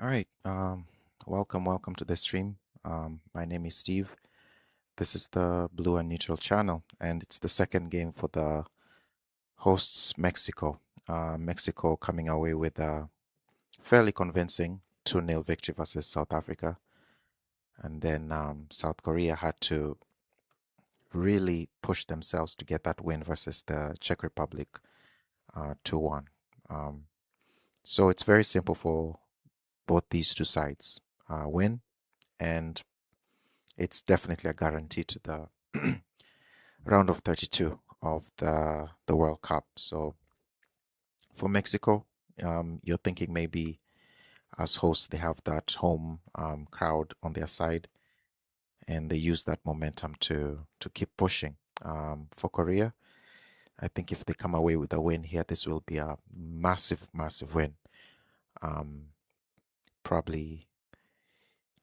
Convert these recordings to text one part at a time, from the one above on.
All right. Welcome to the stream. My name is Steve. This is the Blue and Neutral channel, and it's the second game for the hosts, Mexico. Mexico coming away with a fairly convincing 2-0 victory versus South Africa. And then South Korea had to really push themselves to get that win versus the Czech Republic 2-1. Um, so it's very simple for both these two sides. Win and it's definitely a guarantee to the round of 32 of the World Cup. So for Mexico, you're thinking maybe as hosts they have that home crowd on their side, and they use that momentum to keep pushing. For Korea, I think if they come away with a win here, this will be a massive win. Um, Probably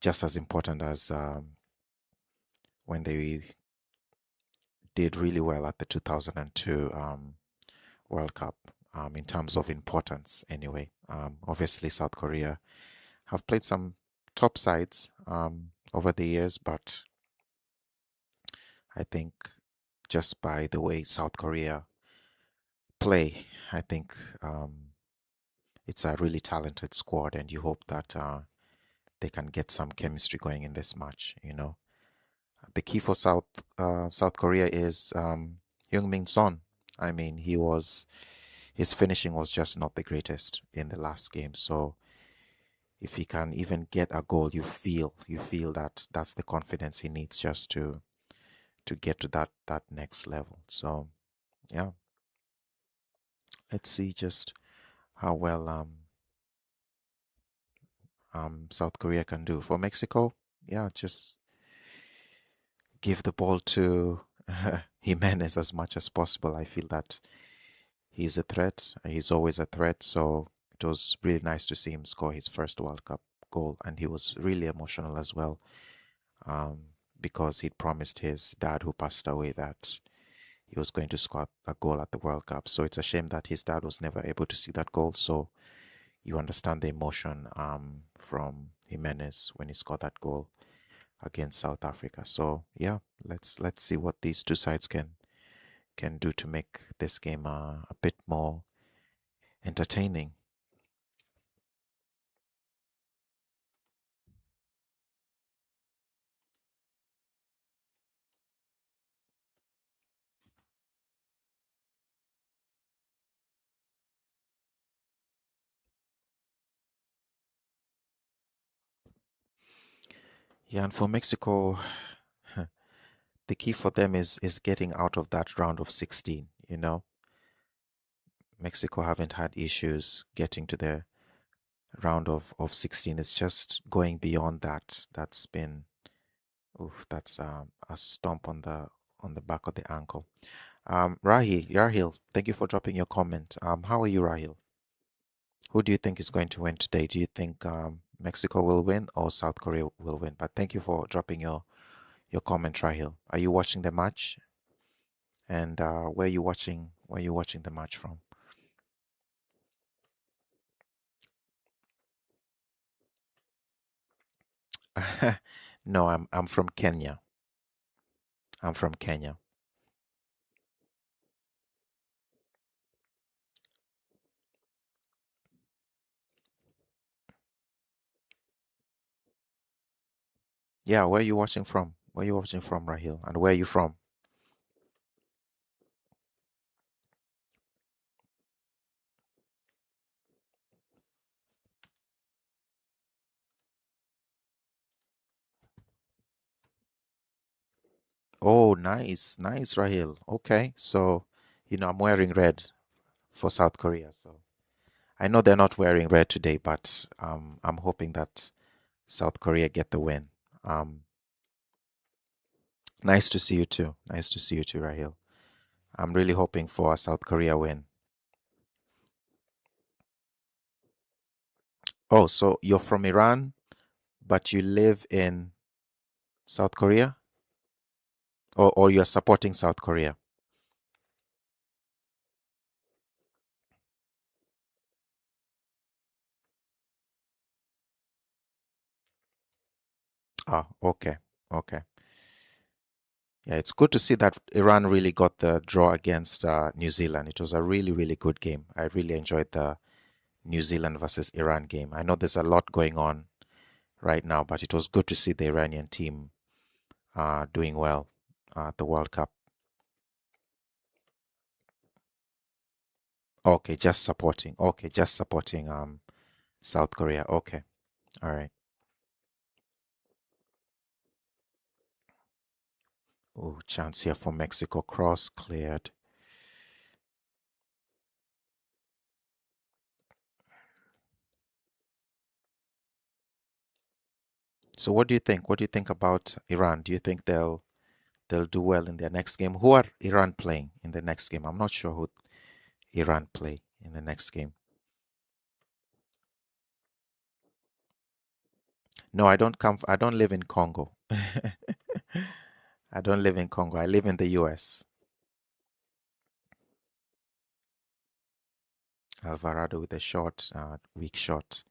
just as important as when they did really well at the 2002 World Cup in terms of importance, anyway. Obviously, South Korea have played some top sides over the years, but I think just by the way South Korea play, I think it's a really talented squad, and you hope that they can get some chemistry going in this match. The key for South Korea is Heung-min Son. I mean, his finishing was just not the greatest in the last game. So if he can even get a goal, you feel that that's the confidence he needs just to get to that next level. So yeah, let's see just how well South Korea can do. For Mexico, yeah, just give the ball to Jimenez as much as possible. I feel that he's a threat. He's always a threat. So it was really nice to see him score his first World Cup goal, and he was really emotional as well, um, because he'd promised his dad, who passed away, that he was going to score a goal at the World Cup. So it's a shame that his dad was never able to see that goal. So you understand the emotion from Jimenez when he scored that goal against South Africa. So yeah, let's see what these two sides can do to make this game a bit more entertaining. Yeah, and for Mexico, the key for them is getting out of that round of 16. Mexico haven't had issues getting to the round of 16. It's just going beyond that. That's been, oof, that's a stomp on the back of the ankle. Rahil, thank you for dropping your comment. How are you, Rahil? Who do you think is going to win today? Do you think Mexico will win or South Korea will win? But thank you for dropping your comment, Rahil. Are you watching the match? And where you watching the match from? No, I'm from Kenya. I'm from Kenya. Yeah, where are you watching from? Where are you watching from, Rahil? And where are you from? Oh, nice, Rahil. Okay, so I'm wearing red for South Korea. So I know they're not wearing red today, but I'm hoping that South Korea get the win. Um, Nice to see you too. Nice to see you too, Rahil. I'm really hoping for a South Korea win. Oh, so you're from Iran, but you live in South Korea? Or you're supporting South Korea? Ah, okay. Okay. Yeah, it's good to see that Iran really got the draw against New Zealand. It was a really, really good game. I really enjoyed the New Zealand versus Iran game. I know there's a lot going on right now, but it was good to see the Iranian team doing well at the World Cup. Okay, just supporting. Okay, just supporting South Korea. Okay, all right. Oh, chance here for Mexico. Cross cleared. So what do you think? What do you think about Iran? Do you think they'll do well in their next game? Who are Iran playing in the next game? I'm not sure who Iran play in the next game. No, I don't live in Congo. I don't live in Congo. I live in the US. Alvarado with a short, weak shot.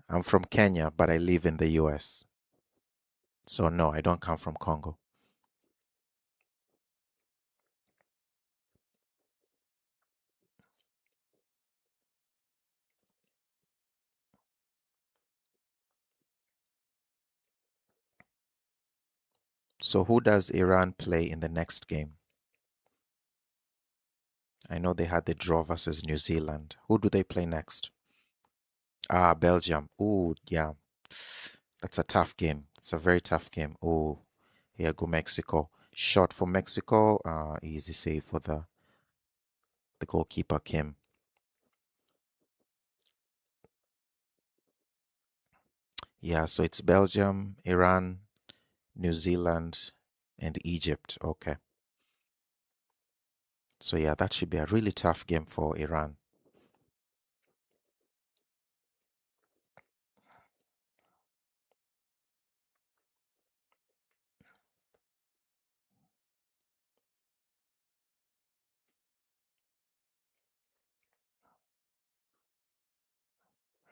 I'm from Kenya, but I live in the US. So no, I don't come from Congo. So who does Iran play in the next game? I know they had the draw versus New Zealand. Who do they play next? Ah, Belgium. Ooh, yeah. That's a tough game. It's a very tough game. Oh, here go Mexico. Shot for Mexico. Easy save for the goalkeeper, Kim. Yeah, so it's Belgium, Iran, New Zealand, and Egypt. Okay. So yeah, that should be a really tough game for Iran.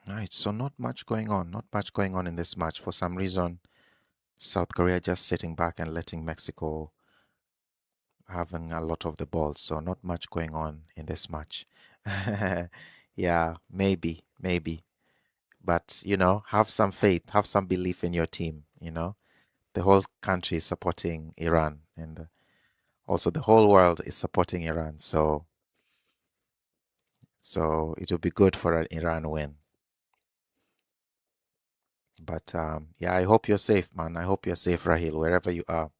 Right, so not much going on. Not much going on in this match. For some reason, South Korea just sitting back and letting Mexico having a lot of the ball. So not much going on in this match. Yeah, maybe. But, have some faith, have some belief in your team. The whole country is supporting Iran, and also the whole world is supporting Iran. So it will be good for an Iran win. But yeah, I hope you're safe, man. I hope you're safe, Rahil, wherever you are.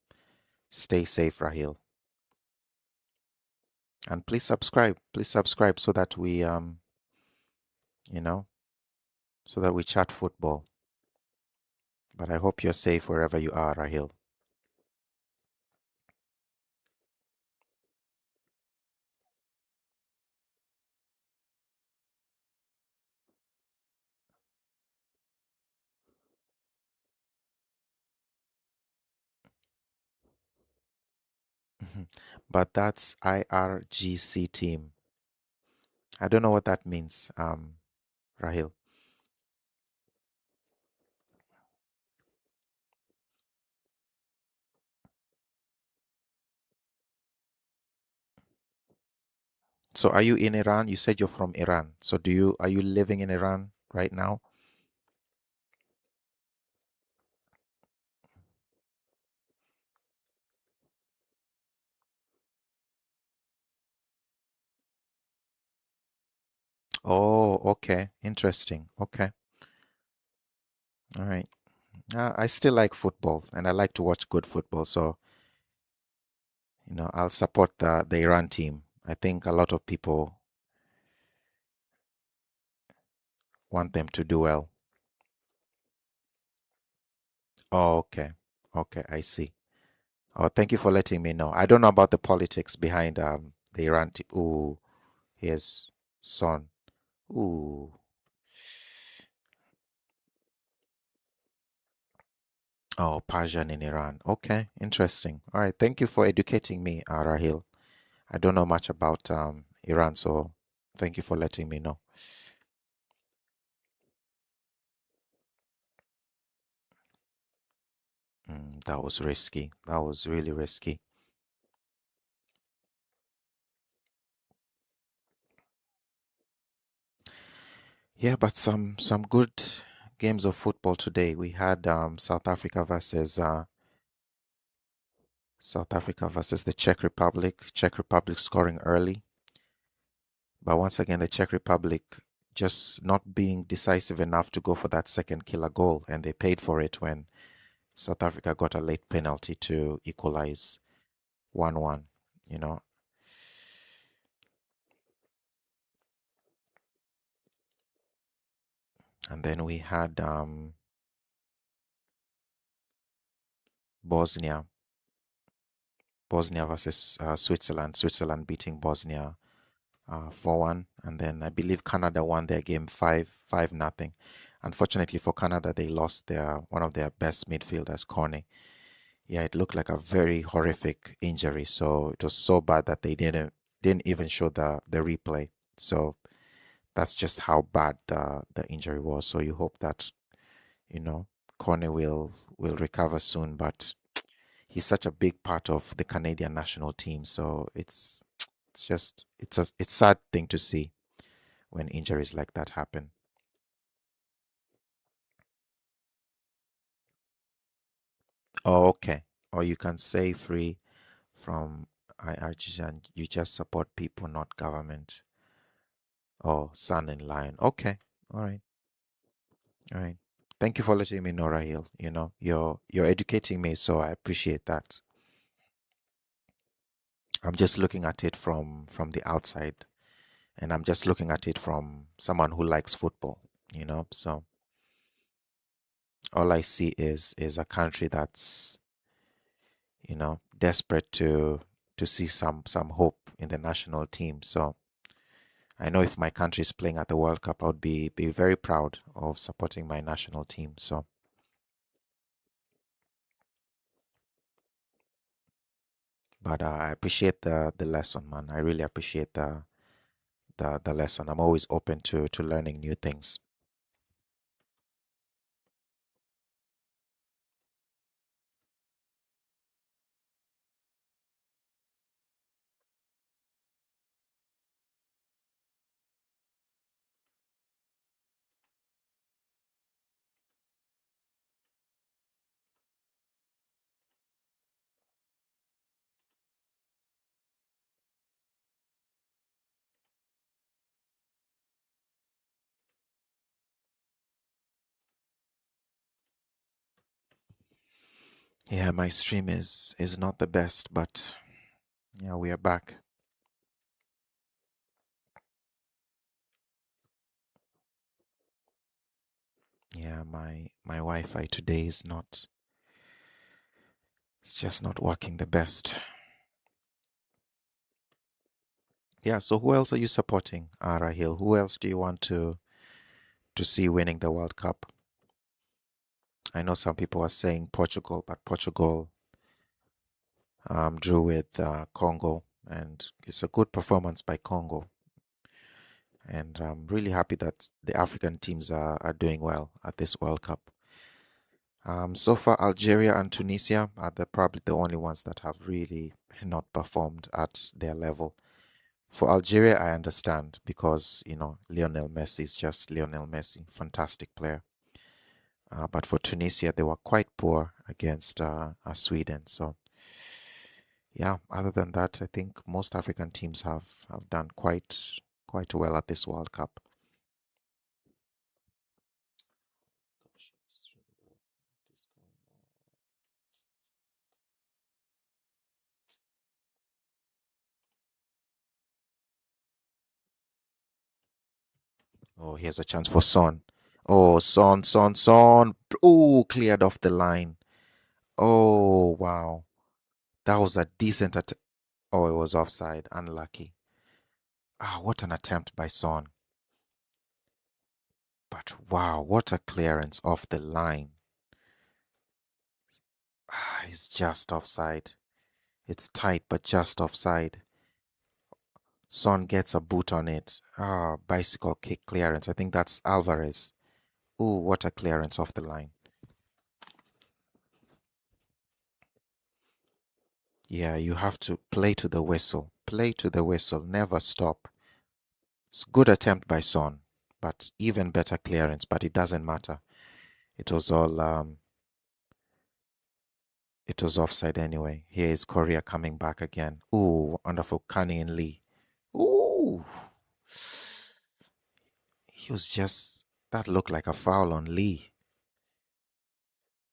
Stay safe, Rahil. And please subscribe. Please subscribe so that you know, so that we chat football. But I hope you're safe wherever you are, Rahil. But that's IRGC team. I don't know what that means, Rahil. So are you in Iran? You said you're from Iran. So are you living in Iran right now? Oh, okay. Interesting. Okay. All right. I still like football and I like to watch good football. So, I'll support the Iran team. I think a lot of people want them to do well. Oh, okay. Okay, I see. Oh, thank you for letting me know. I don't know about the politics behind the Iran team. Ooh, here's Son. Ooh. Oh, Persian in Iran. Okay, interesting. All right, thank you for educating me, Rahil. I don't know much about Iran, so thank you for letting me know. That was risky. That was really risky. Yeah, but some good games of football today. We had South Africa versus the Czech Republic. Czech Republic scoring early, but once again the Czech Republic just not being decisive enough to go for that second killer goal, and they paid for it when South Africa got a late penalty to equalize 1-1. You know, and then we had Bosnia, Bosnia versus Switzerland. Switzerland beating Bosnia 4-1, and then I believe Canada won their game 5 nothing. Unfortunately for Canada, they lost their one of their best midfielders, Corne. Yeah, it looked like a very horrific injury. So it was so bad that they didn't even show the replay. So that's just how bad the injury was. So you hope that you know Corne will recover soon, but he's such a big part of the Canadian national team. So it's just it's sad thing to see when injuries like that happen. Oh, okay. Or you can say free from IRGs and you just support people, not government. Oh, Sun and Lion. Okay. All right. All right. Thank you for letting me know, Rahil. You know, you're educating me, so I appreciate that. I'm just looking at it from the outside, and I'm just looking at it from someone who likes football, you know. So all I see is a country that's, desperate to see some hope in the national team. So I know if my country is playing at the World Cup, I would be very proud of supporting my national team. So, but I appreciate the lesson, man. I really appreciate the lesson. I'm always open to learning new things. Yeah, my stream is not the best, but yeah, we are back. Yeah, my Wi-Fi today is not. It's just not working the best. Yeah. So who else are you supporting, Rahil? Who else do you want to see winning the World Cup? I know some people are saying Portugal, but Portugal drew with Congo, and it's a good performance by Congo. And I'm really happy that the African teams are doing well at this World Cup. So far, Algeria and Tunisia are probably the only ones that have really not performed at their level. For Algeria, I understand because, Lionel Messi is just Lionel Messi, fantastic player. But for Tunisia, they were quite poor against Sweden. So, yeah, other than that, I think most African teams have done quite well at this World Cup. Oh, here's a chance for Son. Oh, Son. Oh, cleared off the line. Oh, wow. That was a decent Oh, it was offside. Unlucky. Ah, what an attempt by Son. But wow, what a clearance off the line. Ah, it's just offside. It's tight, but just offside. Son gets a boot on it. Ah, bicycle kick clearance. I think that's Alvarez. Ooh, what a clearance off the line. Yeah, you have to play to the whistle. Play to the whistle. Never stop. It's good attempt by Son, but even better clearance. But it doesn't matter. It was all it was offside anyway. Here is Korea coming back again. Ooh, wonderful Kanye and Lee. Ooh, he was just that looked like a foul on Lee.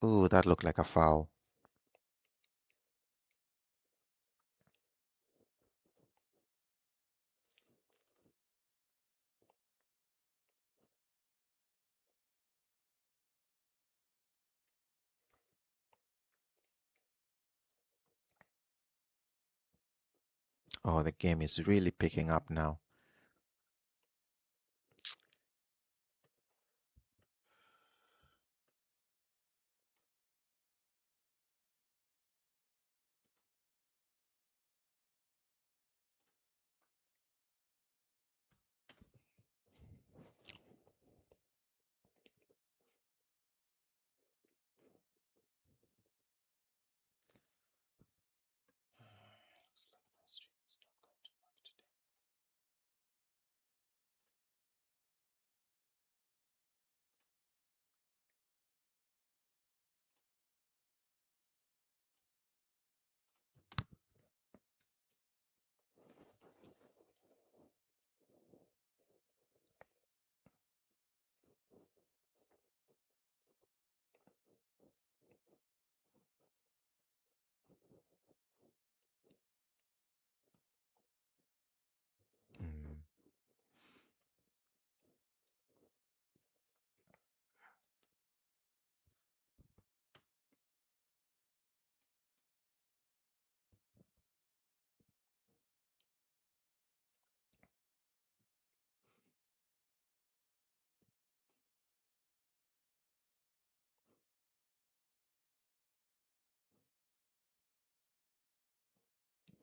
Ooh, that looked like a foul. Oh, the game is really picking up now.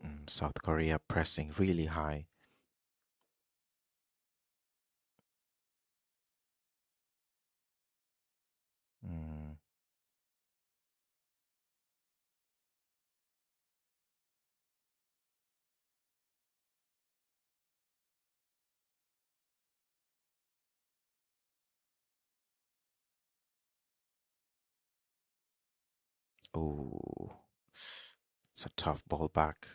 Mm, South Korea pressing really high. Mm, oh, it's a tough ball back.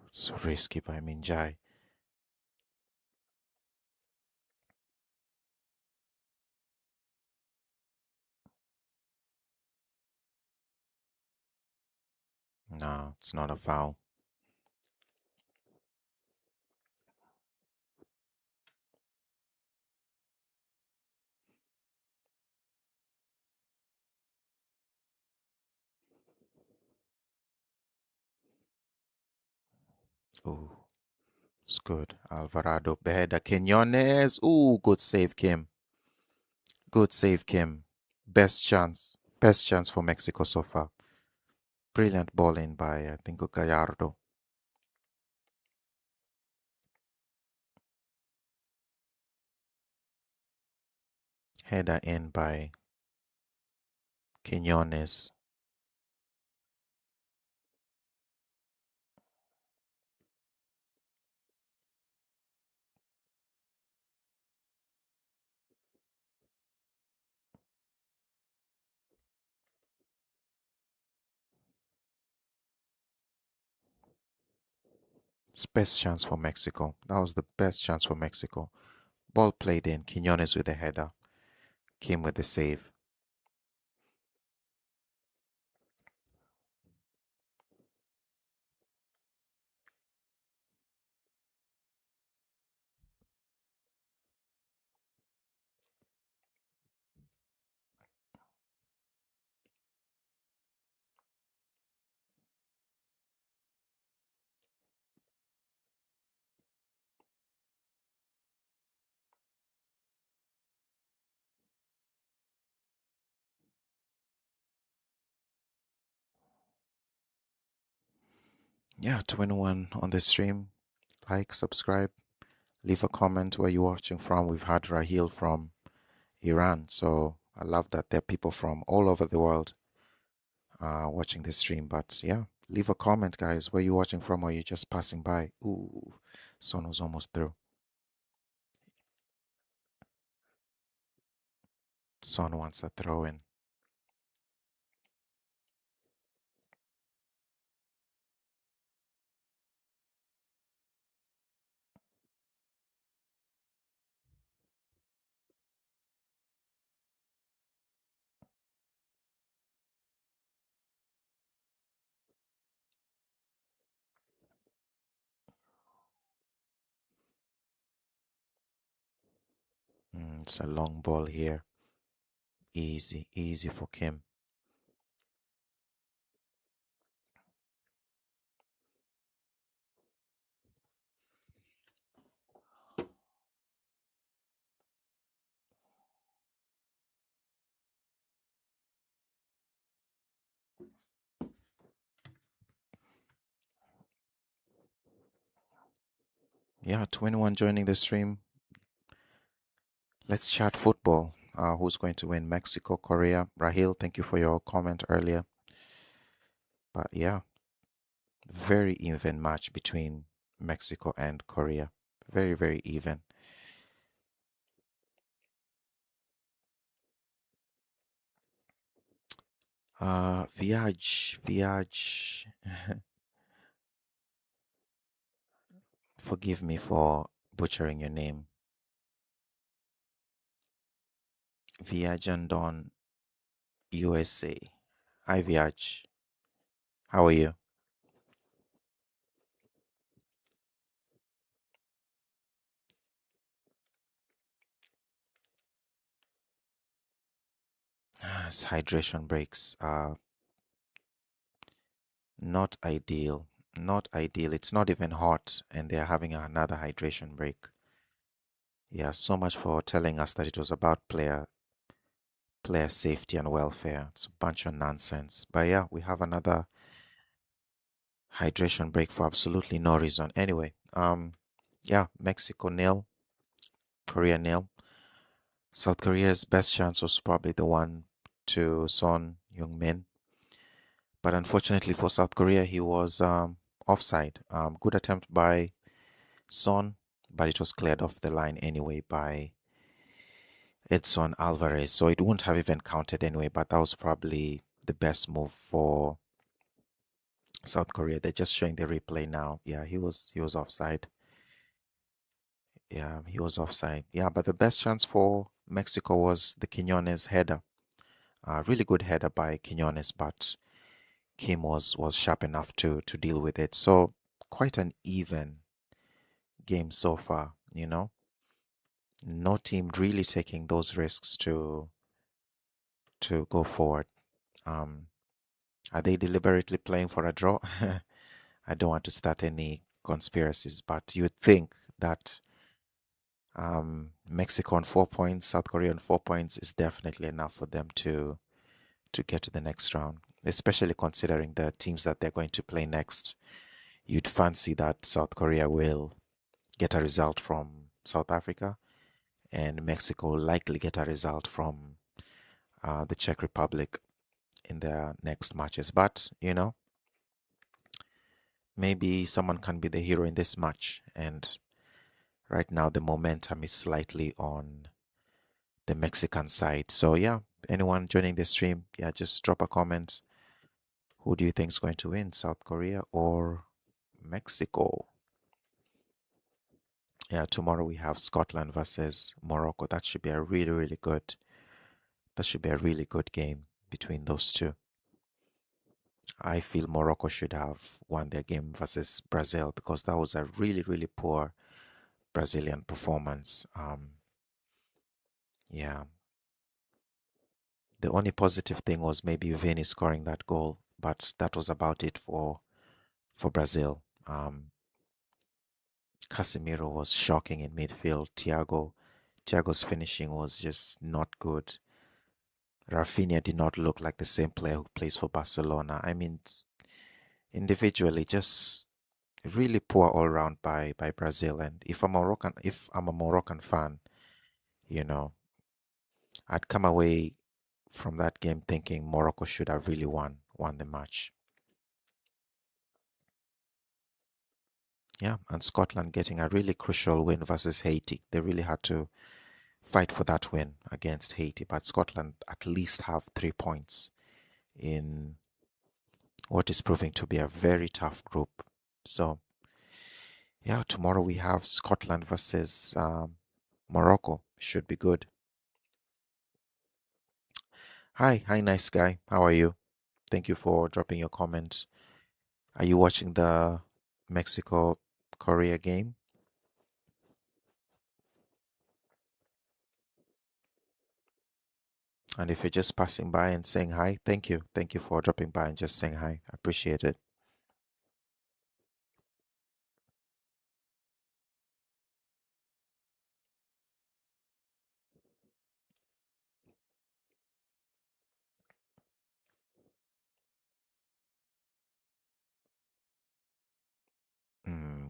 It's risky by Minjai. No, it's not a foul. Oh, it's good. Alvarado, Beheda, Quinones. Ooh, good save, Kim. Good save, Kim. Best chance. Best chance for Mexico so far. Brilliant ball in by, I think, Gallardo. Header in by Quinones. It's best chance for Mexico. That was the best chance for Mexico. Ball played in. Quinones with the header. Kim with the save. Yeah, 21 on the stream. Like, subscribe, Leave a comment where you're watching from. We've had Rahil from Iran, so I love that there are people from all over the world watching this stream. But yeah, leave a comment, guys, where you're watching from, or you're just passing by. Ooh, sun was almost through. Son wants a throw in. It's a long ball here. Easy, easy for Kim. Yeah, 21 joining the stream. Let's chat football. Who's going to win? Mexico, Korea? Rahil, thank you for your comment earlier. But yeah, very even match between Mexico and Korea. Very, very even. Viaj. Forgive me for butchering your name. Viajandon, USA. Hi, Viaj. How are you? It's hydration breaks. Not ideal. Not ideal. It's not even hot, and they're having another hydration break. Yeah, so much for telling us that it was about player safety and welfare. It's a bunch of nonsense. But yeah, we have another hydration break for absolutely no reason. Anyway, yeah, Mexico nil, Korea nil. South Korea's best chance was probably the one to Son Heung-min, but unfortunately for South Korea, he was offside. Good attempt by Son, but it was cleared off the line anyway by Edson Alvarez, so it wouldn't have even counted anyway. But that was probably the best move for South Korea. They're just showing the replay now. Yeah, he was offside. Yeah, he was offside. Yeah, but the best chance for Mexico was the Quiñones header. Really good header by Quiñones, but Kim was sharp enough to deal with it. So quite an even game so far. No team really taking those risks to go forward. Um, are they deliberately playing for a draw? I don't want to start any conspiracies, but you'd think that Mexico on 4 points, South Korea on 4 points is definitely enough for them to get to the next round, especially considering the teams that they're going to play next. You'd fancy that South Korea will get a result from South Africa, and Mexico will likely get a result from the Czech Republic in their next matches. But, maybe someone can be the hero in this match. And right now, the momentum is slightly on the Mexican side. So, yeah, anyone joining the stream, yeah, just drop a comment. Who do you think is going to win, South Korea or Mexico? Yeah, tomorrow we have Scotland versus Morocco. That should be a really, really good. That should be a really good game between those two. I feel Morocco should have won their game versus Brazil because that was a really, really poor Brazilian performance. Yeah, the only positive thing was maybe Vini scoring that goal, but that was about it for Brazil. Casemiro was shocking in midfield. Thiago's finishing was just not good. Rafinha did not look like the same player who plays for Barcelona. I mean, individually, just really poor all round by Brazil. And if I'm a Moroccan fan, you know, I'd come away from that game thinking Morocco should have really won the match. Yeah, and Scotland getting a really crucial win versus Haiti. They really had to fight for that win against Haiti, but Scotland at least have 3 points in what is proving to be a very tough group. So, yeah, tomorrow we have Scotland versus Morocco. Should be good. Hi, nice guy. How are you? Thank you for dropping your comments. Are you watching the Mexico Korea game? And if you're just passing by and saying hi, thank you. Thank you for dropping by and just saying hi. I appreciate it.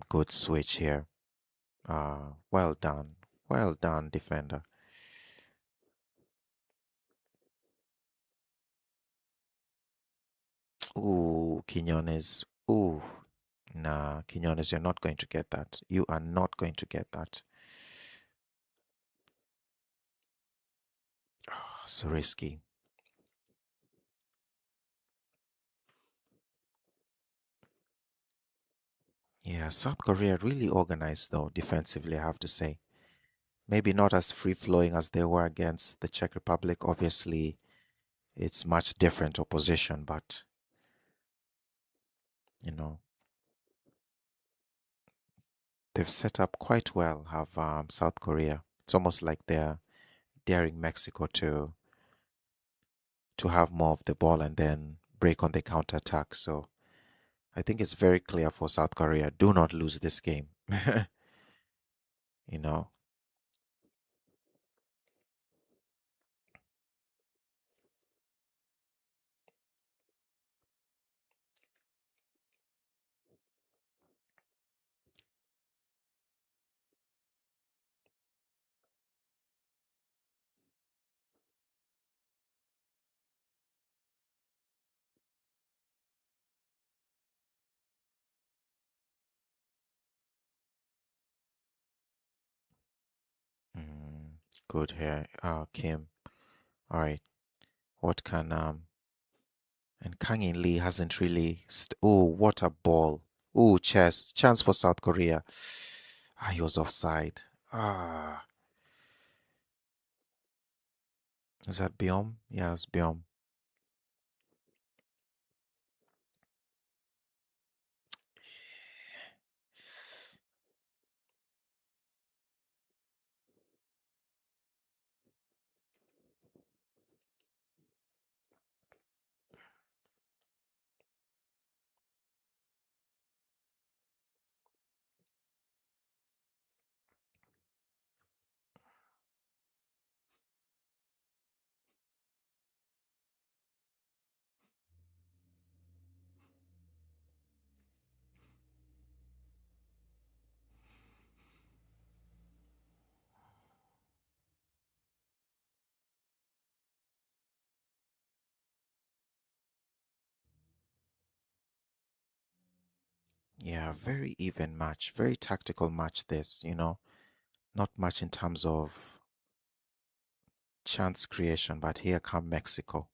Good switch here. Well done. Well done, defender. Ooh, Quinones. Ooh, nah, Quinones, you're not going to get that. You are not going to get that. Oh, so risky. Yeah, South Korea really organized though, defensively, I have to say. Maybe not as free flowing as they were against the Czech Republic. Obviously, it's much different opposition, but you know, they've set up quite well, have South Korea. It's almost like they're daring Mexico to have more of the ball and then break on the counterattack. So I think it's very clear for South Korea. Do not lose this game. you know. Mm, good here. Kim. All right. What can and Kang In Lee hasn't really oh, what a ball. Oh, chance for South Korea. Ah, he was offside. Ah, is that Biom? Yeah, it's Biom. Yeah, very even match, very tactical match this. Not much in terms of chance creation, but here come Mexico.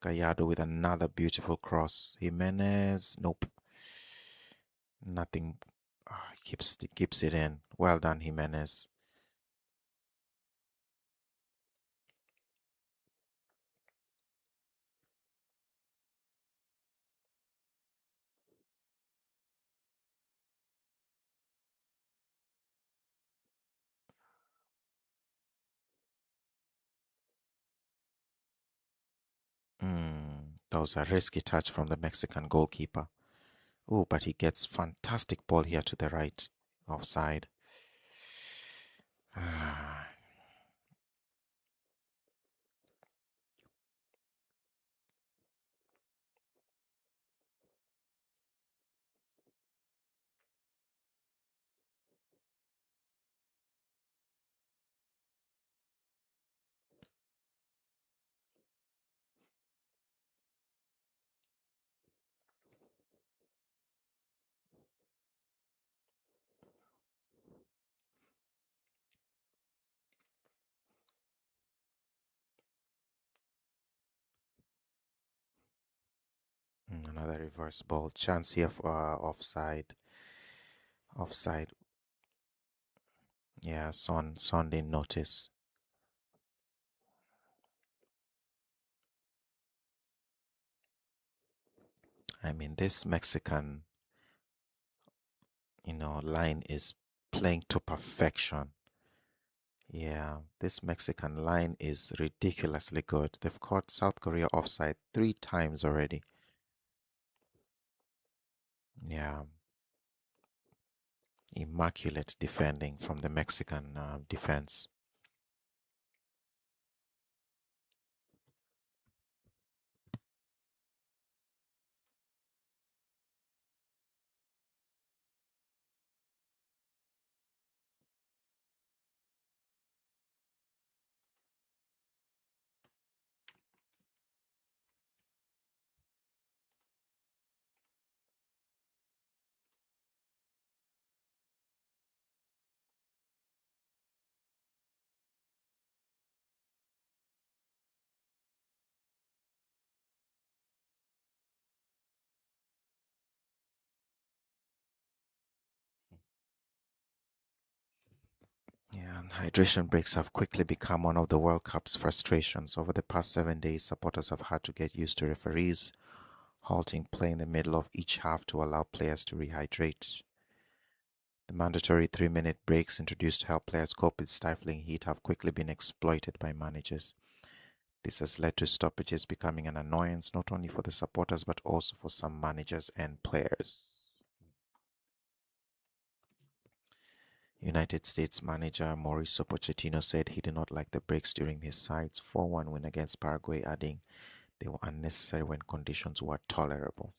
Gallardo with another beautiful cross. Jimenez, nope, nothing. Keeps it in. Well done, Jimenez. That was a risky touch from the Mexican goalkeeper. Oh, but he gets fantastic ball here to the right, offside. Ah, Another reverse ball. Chance here for offside. Offside. Yeah, Son didn't notice. I mean, this Mexican, line is playing to perfection. Yeah, this Mexican line is ridiculously good. They've caught South Korea offside 3 times already. Yeah, immaculate defending from the Mexican defense. Yeah, and hydration breaks have quickly become one of the World Cup's frustrations. Over the past 7 days, supporters have had to get used to referees halting play in the middle of each half to allow players to rehydrate. The mandatory 3-minute breaks introduced to help players cope with stifling heat have quickly been exploited by managers. This has led to stoppages becoming an annoyance not only for the supporters but also for some managers and players. United States manager Mauricio Pochettino said he did not like the breaks during his side's 4-1 win against Paraguay, adding they were unnecessary when conditions were tolerable.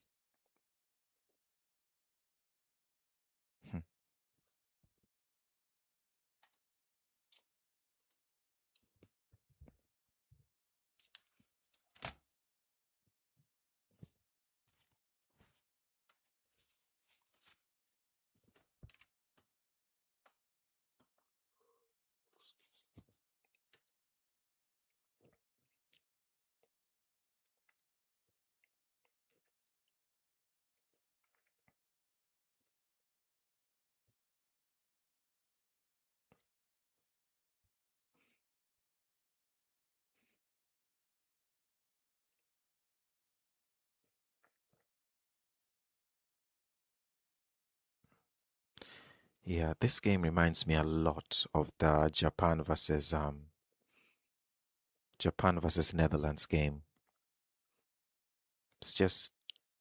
Hmm. Yeah, this game reminds me a lot of the Japan versus Netherlands game. It's just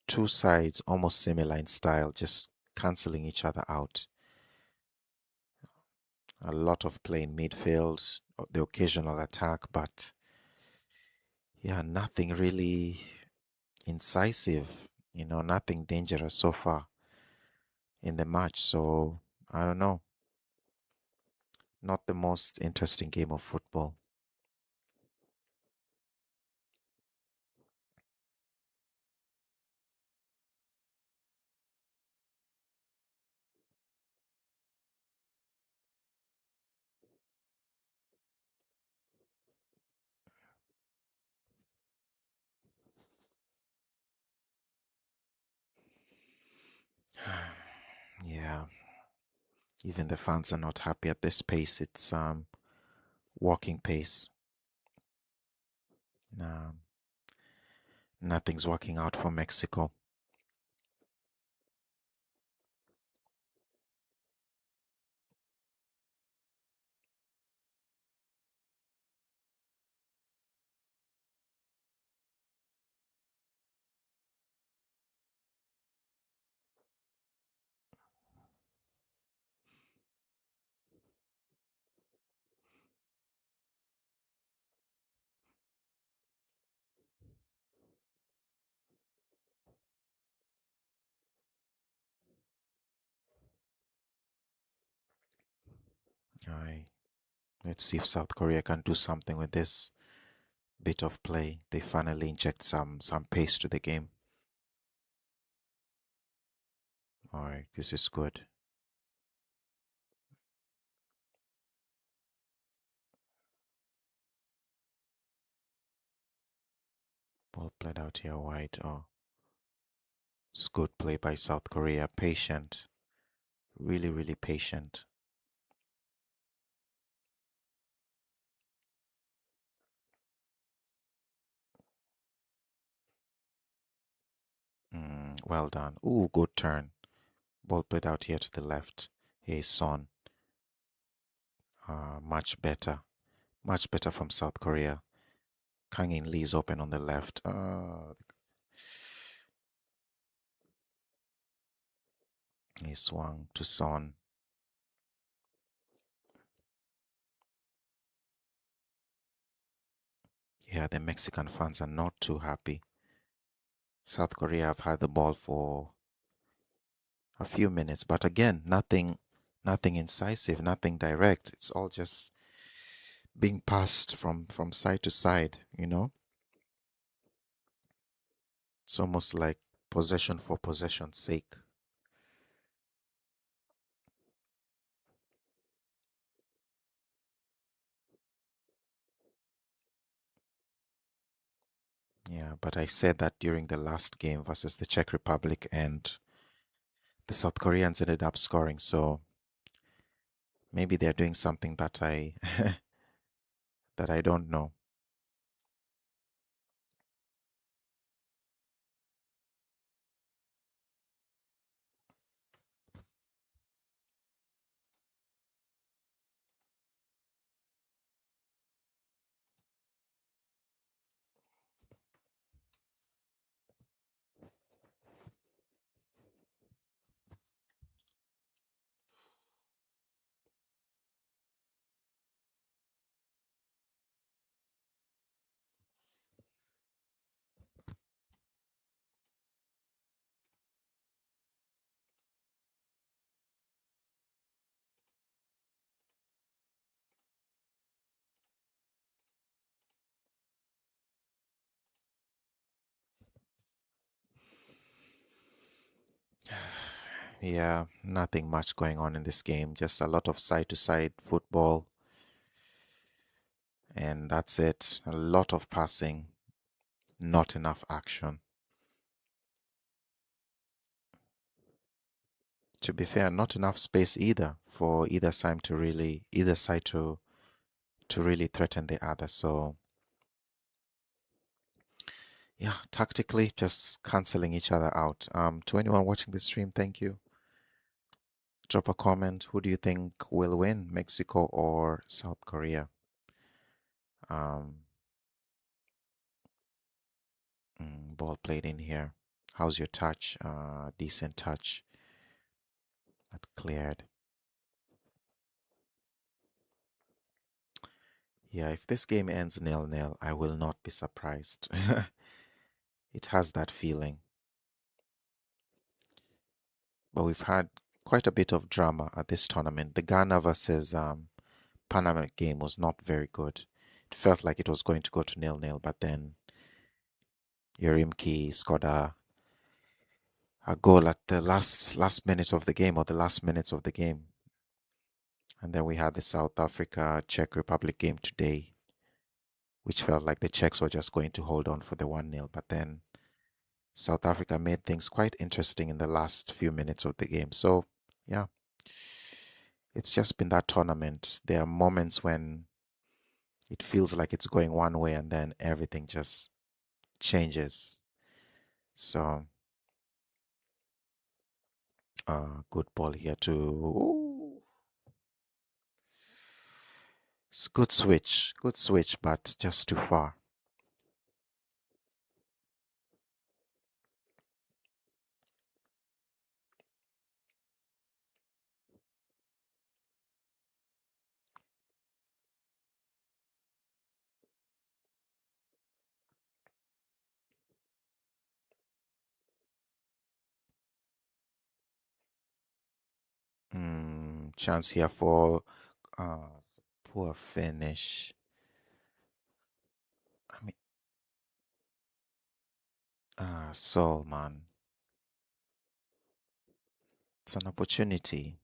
two sides almost similar in style, just canceling each other out. A lot of play in midfield, the occasional attack, but yeah, nothing really incisive, nothing dangerous so far in the match. So I don't know, not the most interesting game of football. Yeah, even the fans are not happy at this pace. It's walking pace. Nah, nothing's working out for Mexico. All right. Let's see if South Korea can do something with this bit of play. They finally inject some pace to the game. All right, this is good. Ball played out here wide. Oh, good play by South Korea. Patient. Really, really patient. Well done. Ooh, good turn. Ball played out here to the left. Hey, Son. Much better. Much better from South Korea. Kang In Lee's open on the left. He swung to Son. Yeah, the Mexican fans are not too happy. South Korea have had the ball for a few minutes, but again, nothing incisive, nothing direct. It's all just being passed from side to side, you know? It's almost like possession for possession's sake. Yeah, but I said that during the last game versus the Czech Republic, and the South Koreans ended up scoring. So maybe they're doing something that I that I don't know. Yeah, nothing much going on in this game. Just a lot of side to side football, and that's it. A lot of passing, not enough action. To be fair, not enough space either for either side to really threaten the other. So yeah, tactically just canceling each other out. To anyone watching the stream, thank you. Drop a comment. Who do you think will win, Mexico or South Korea? Um, Ball played in here. How's your touch? Decent touch, but cleared. Yeah, if this game ends 0-0, I will not be surprised. It has that feeling. But we've had quite a bit of drama at this tournament. The Ghana versus Panama game was not very good. It felt like it was going to go to 0-0, but then Yerimki scored a goal at the last minute of the game, or the last minutes of the game. And then we had the South Africa Czech Republic game today, which felt like the Czechs were just going to hold on for the 1-0. But then South Africa made things quite interesting in the last few minutes of the game. So, yeah, it's just been that tournament. There are moments when it feels like it's going one way and then everything just changes. So, good ball here to. Ooh, it's good switch, but just too far. Chance here for poor finish. I mean, Soul, man. It's an opportunity.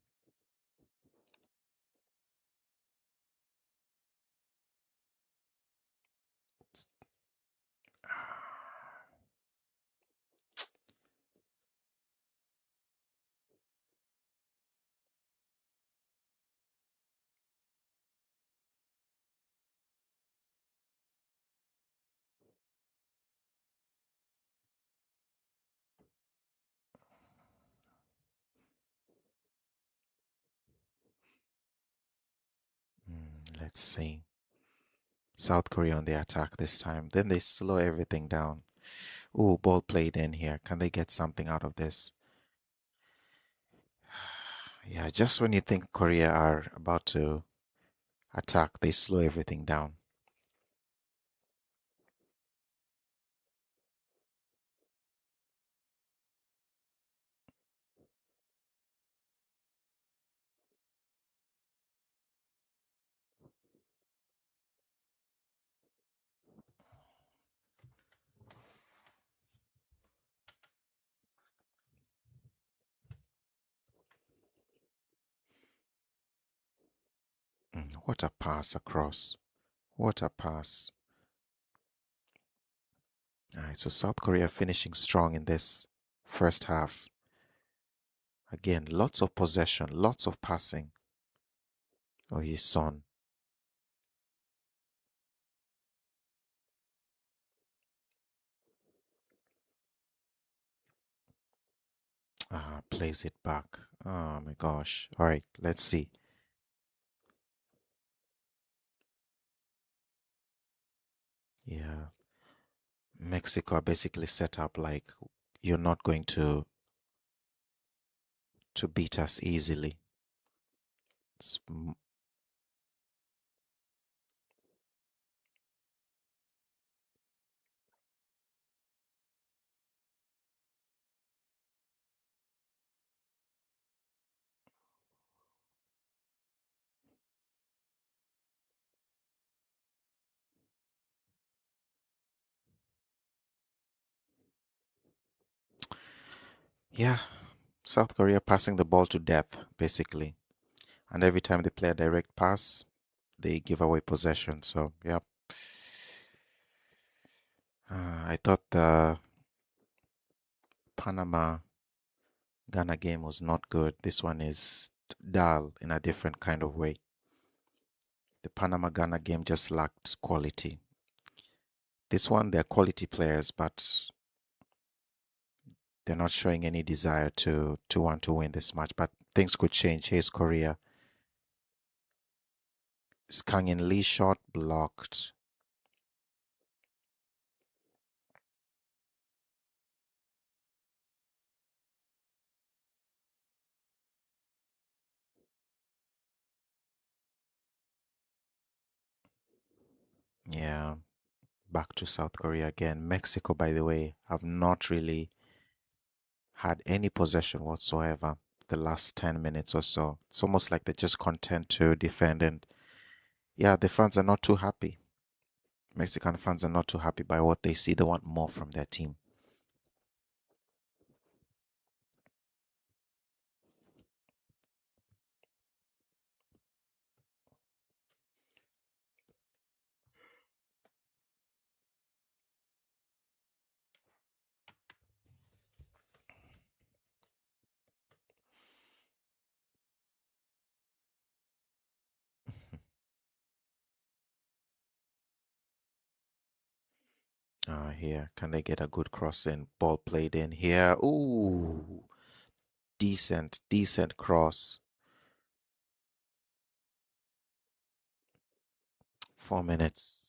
Let's see. South Korea on the attack this time. Then they slow everything down. Ooh, ball played in here. Can they get something out of this? Yeah, just when you think Korea are about to attack, they slow everything down. What a pass across. What a pass. All right, so South Korea finishing strong in this first half. Again, lots of possession, lots of passing. Oh, his son. Plays it back. Oh my gosh. All right, let's see. Yeah, Mexico are basically set up like you're not going to beat us easily. It's yeah, South Korea passing the ball to death, basically. And every time they play a direct pass, they give away possession. So, yeah, I thought the Panama Ghana game was not good. This one is dull in a different kind of way. The Panama Ghana game just lacked quality. This one, they're quality players, but they're not showing any desire to want to win this match. But things could change. Here's Korea. Kang In Lee shot blocked. Yeah, back to South Korea again. Mexico, by the way, have not really had any possession whatsoever the last 10 minutes or so. It's almost like they're just content to defend. And yeah, the fans are not too happy. Mexican fans are not too happy by what they see. They want more from their team. Here, can they get a good cross in? Ball played in here. Ooh, decent cross. 4 minutes.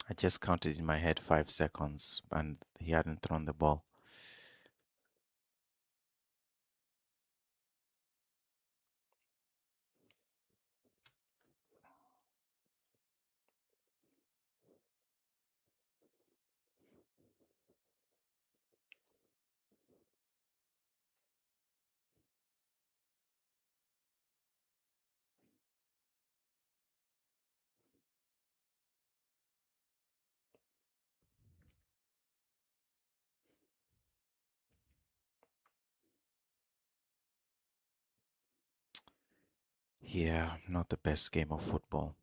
I just counted in my head 5 seconds and he hadn't thrown the ball. Yeah, not the best game of football.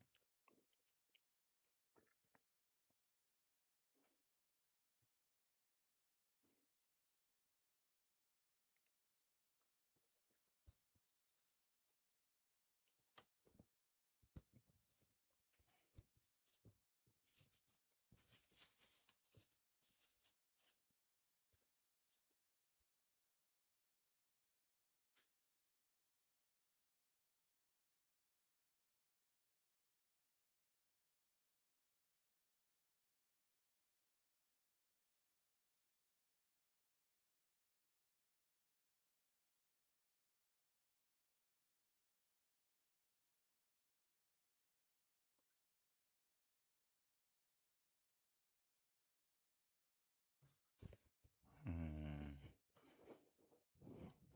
Mm.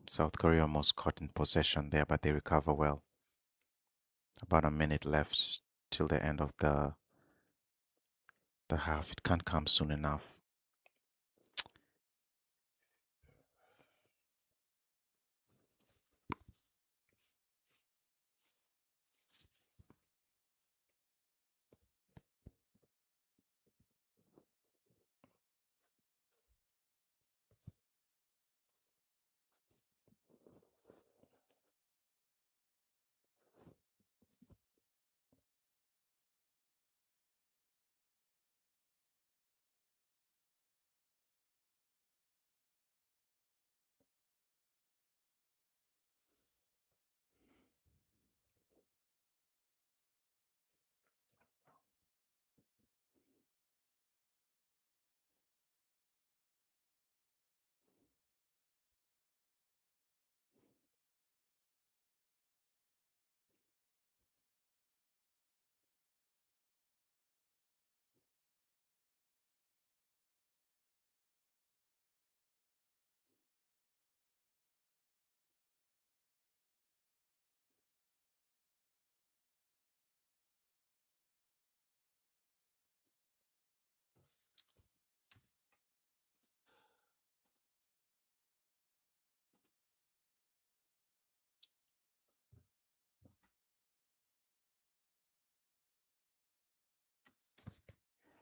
South Korea almost caught in possession there, but they recover well. About a minute left till the end of the half. It can't come soon enough.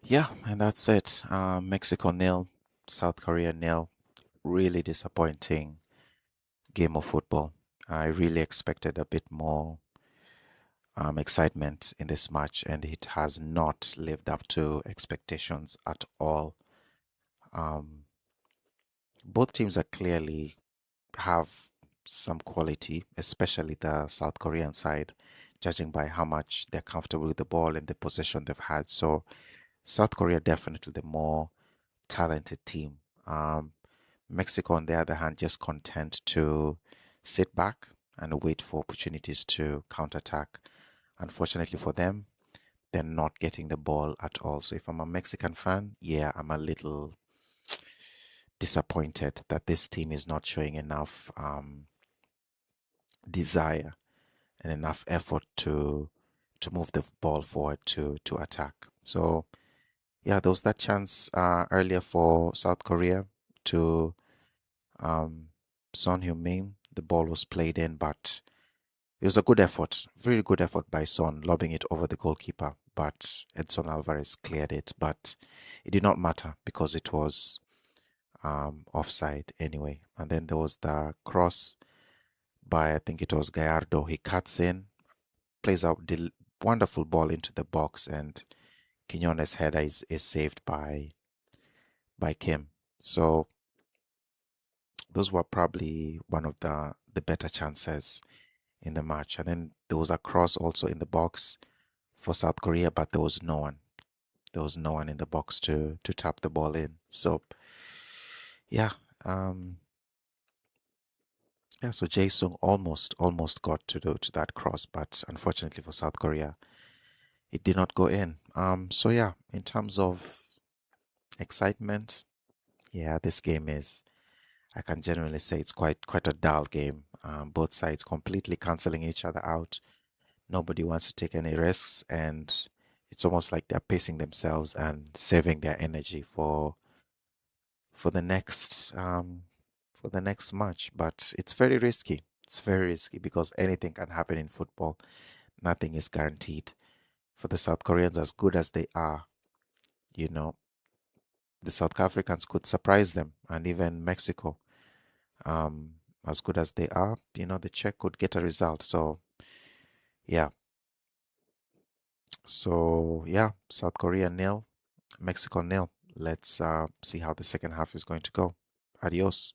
Yeah, and that's it. Mexico nil, South Korea nil. Really disappointing game of football. I really expected a bit more excitement in this match, and it has not lived up to expectations at all. Um, both teams are clearly have some quality, especially the South Korean side, judging by how much they're comfortable with the ball and the possession they've had. So South Korea definitely the more talented team. Mexico, on the other hand, just content to sit back and wait for opportunities to counterattack. Unfortunately for them, they're not getting the ball at all. So if I'm a Mexican fan, yeah, I'm a little disappointed that this team is not showing enough desire and enough effort to move the ball forward to attack. So yeah, there was that chance earlier for South Korea to um, Son Heung-min. The ball was played in, but it was a good effort, very good effort by Son, lobbing it over the goalkeeper. But Edson Alvarez cleared it, but it did not matter because it was offside anyway. And then there was the cross by, I think it was Gallardo. He cuts in, plays out the wonderful ball into the box, and Quinones' header is saved by Kim. So those were probably one of the better chances in the match. And then there was a cross also in the box for South Korea, but there was no one. There was no one in the box to tap the ball in. So yeah, um, yeah. So Jae-sung almost got to that cross, but unfortunately for South Korea, it did not go in. So yeah, in terms of excitement, yeah, this game is. I can generally say it's quite a dull game. Both sides completely canceling each other out. Nobody wants to take any risks, and it's almost like they're pacing themselves and saving their energy for the next match. But it's very risky. It's very risky because anything can happen in football. Nothing is guaranteed. For the South Koreans, as good as they are, you know, the South Africans could surprise them, and even Mexico, as good as they are, the Czech could get a result. So yeah, South Korea nil, Mexico nil. Let's see how the second half is going to go. Adios.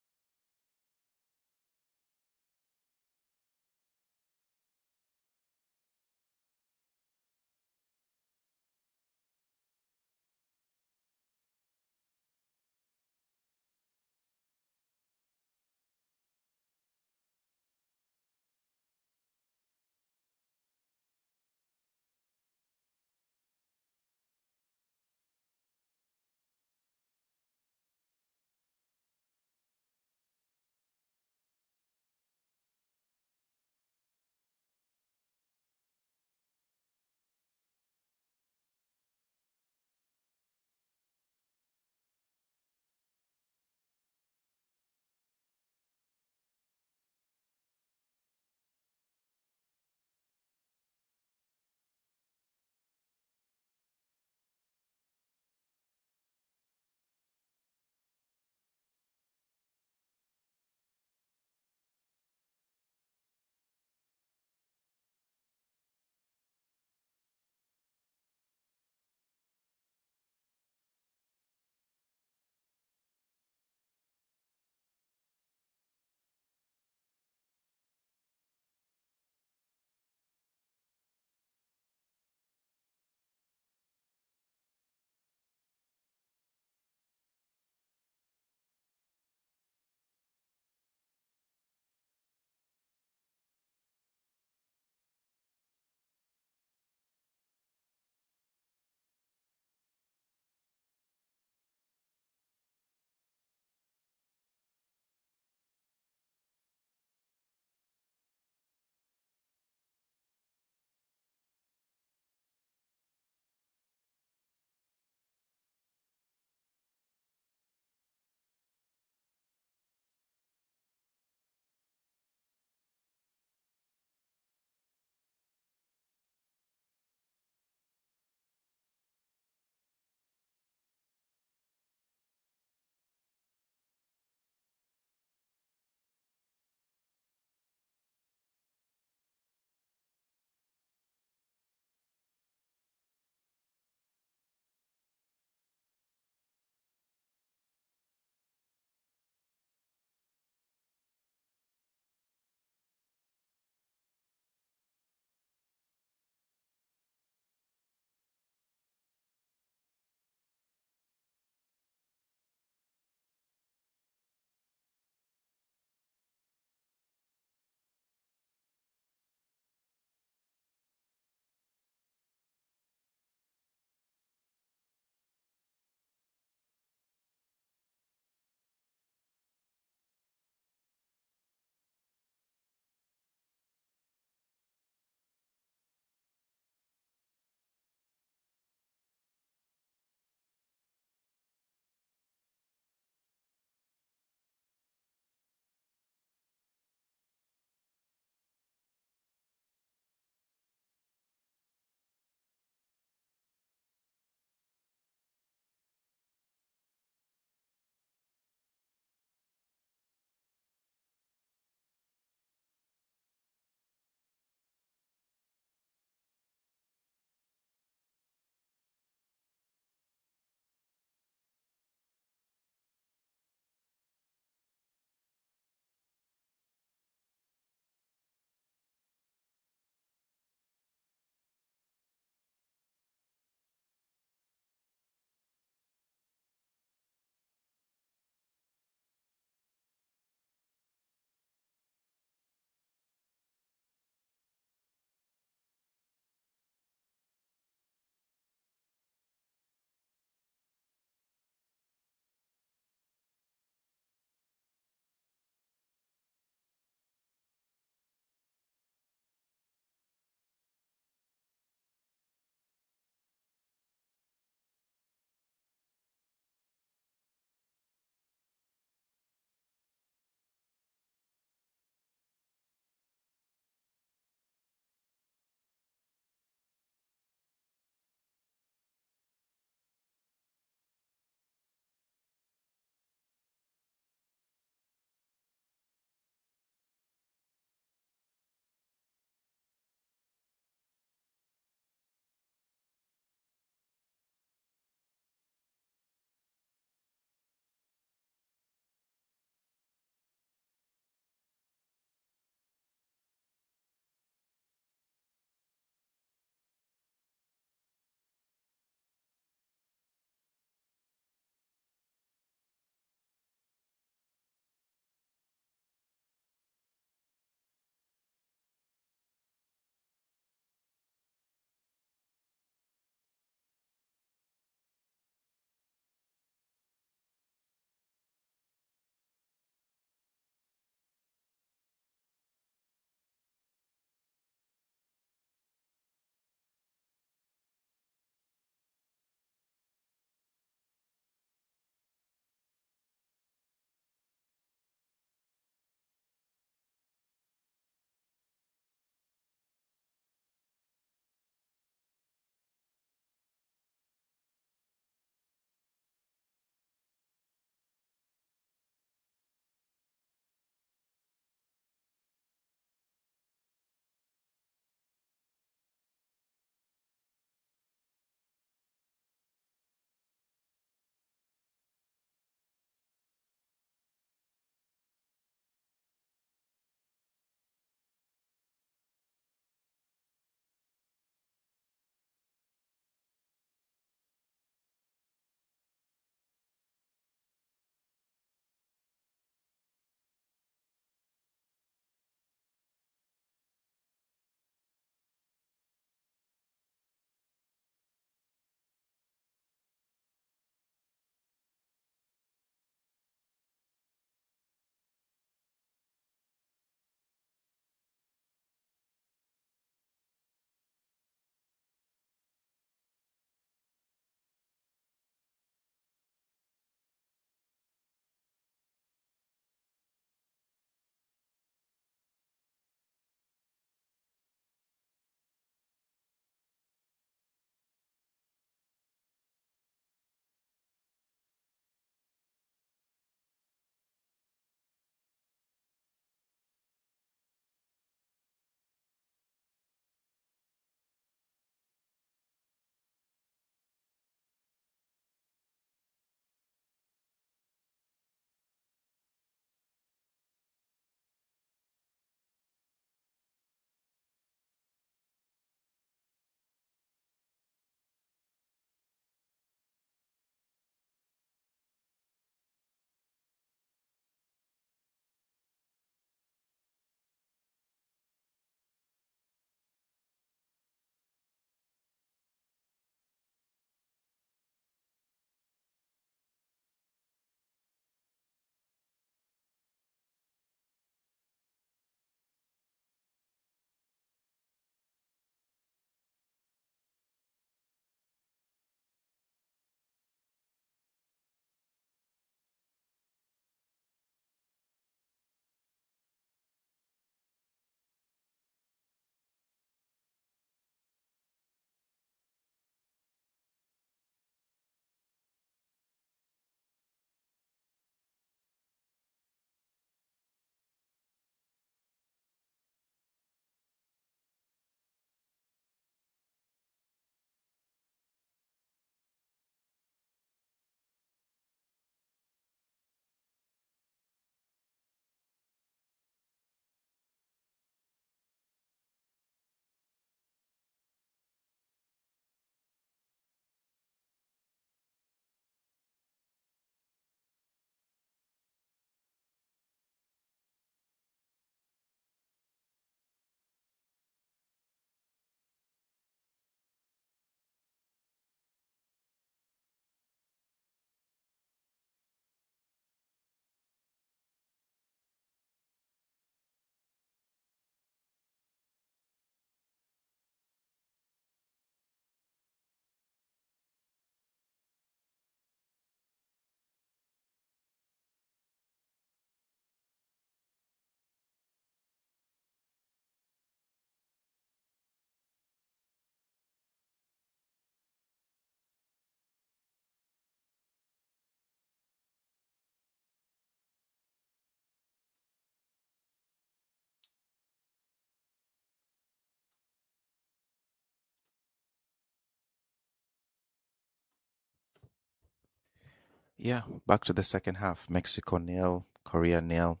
Yeah, back to the second half. Mexico nil, Korea nil.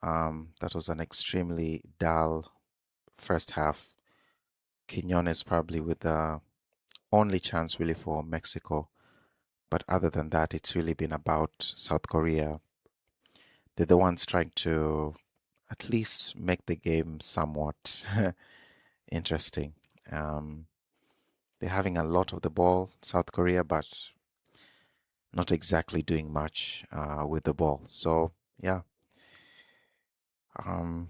That was an extremely dull first half. Quinones probably with the only chance really for Mexico. But other than that, it's really been about South Korea. They're the ones trying to at least make the game somewhat interesting. Um, they're having a lot of the ball, South Korea, but not exactly doing much with the ball. So, yeah, um,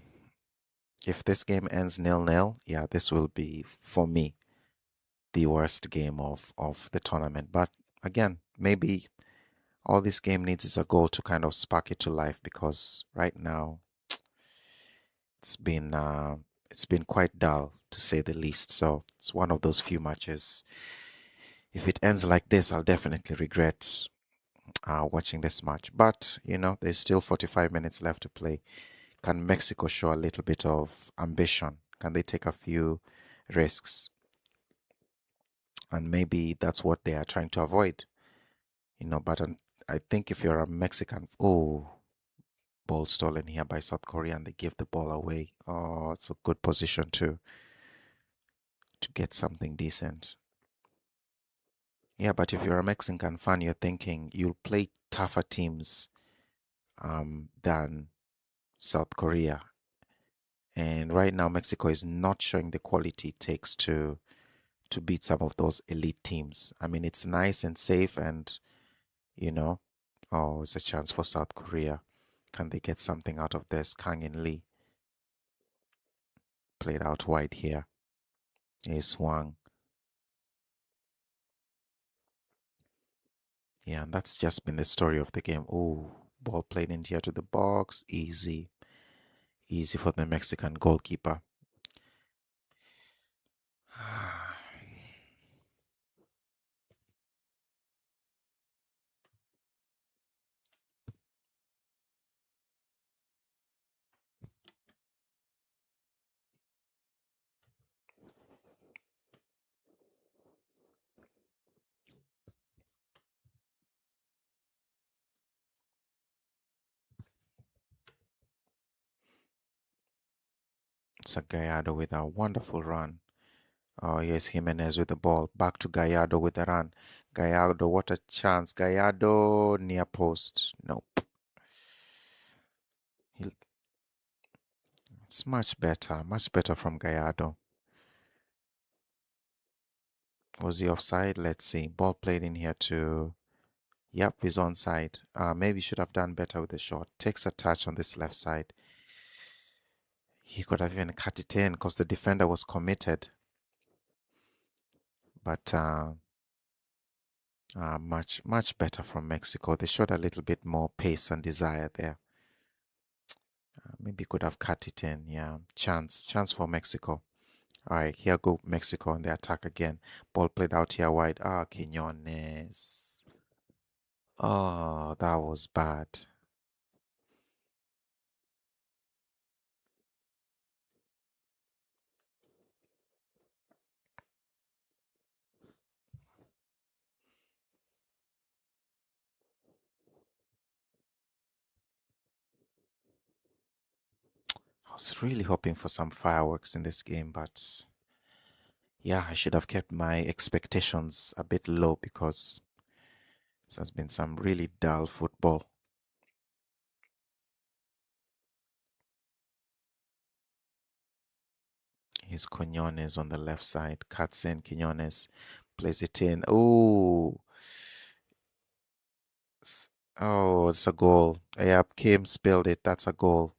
if this game ends nil-nil, yeah, this will be, for me, the worst game of the tournament. But again, maybe all this game needs is a goal to kind of spark it to life because right now it's been uh, it's been quite dull to say the least. So it's one of those few matches. If it ends like this, I'll definitely regret watching this match. But there's still 45 minutes left to play. Can Mexico show a little bit of ambition? Can they take a few risks? And maybe that's what they are trying to avoid. But I think if you're a Mexican, oh, ball stolen here by South Korea and they give the ball away. Oh, it's a good position to get something decent. Yeah, but if you're a Mexican fan, you're thinking you'll play tougher teams than South Korea. And right now, Mexico is not showing the quality it takes to beat some of those elite teams. I mean, it's nice and safe, and you know, oh, it's a chance for South Korea. Can they get something out of this? Kang In Lee played out wide here. He swung. Yeah, and that's just been the story of the game. Oh, ball played in here to the box. Easy. Easy for the Mexican goalkeeper. It's a Gallardo with a wonderful run. Oh, yes, Jimenez with the ball. Back to Gallardo with the run. Gallardo, what a chance. Gallardo near post. Nope. It's much better from Gallardo. Was he offside? Let's see. Ball played in here to. Yep, he's onside. Maybe should have done better with the shot. Takes a touch on this left side. He could have even cut it in because the defender was committed. But much better from Mexico. They showed a little bit more pace and desire there. Maybe could have cut it in. Yeah, chance for Mexico. All right, here go Mexico on the attack again. Ball played out here wide. Quinones. Oh, that was bad. I was really hoping for some fireworks in this game, but yeah, I should have kept my expectations a bit low because this has been some really dull football. Here's Quinones on the left side, cuts in. Quinones plays it in. Oh, oh, it's a goal. Yeah, Kim spilled it. That's a goal.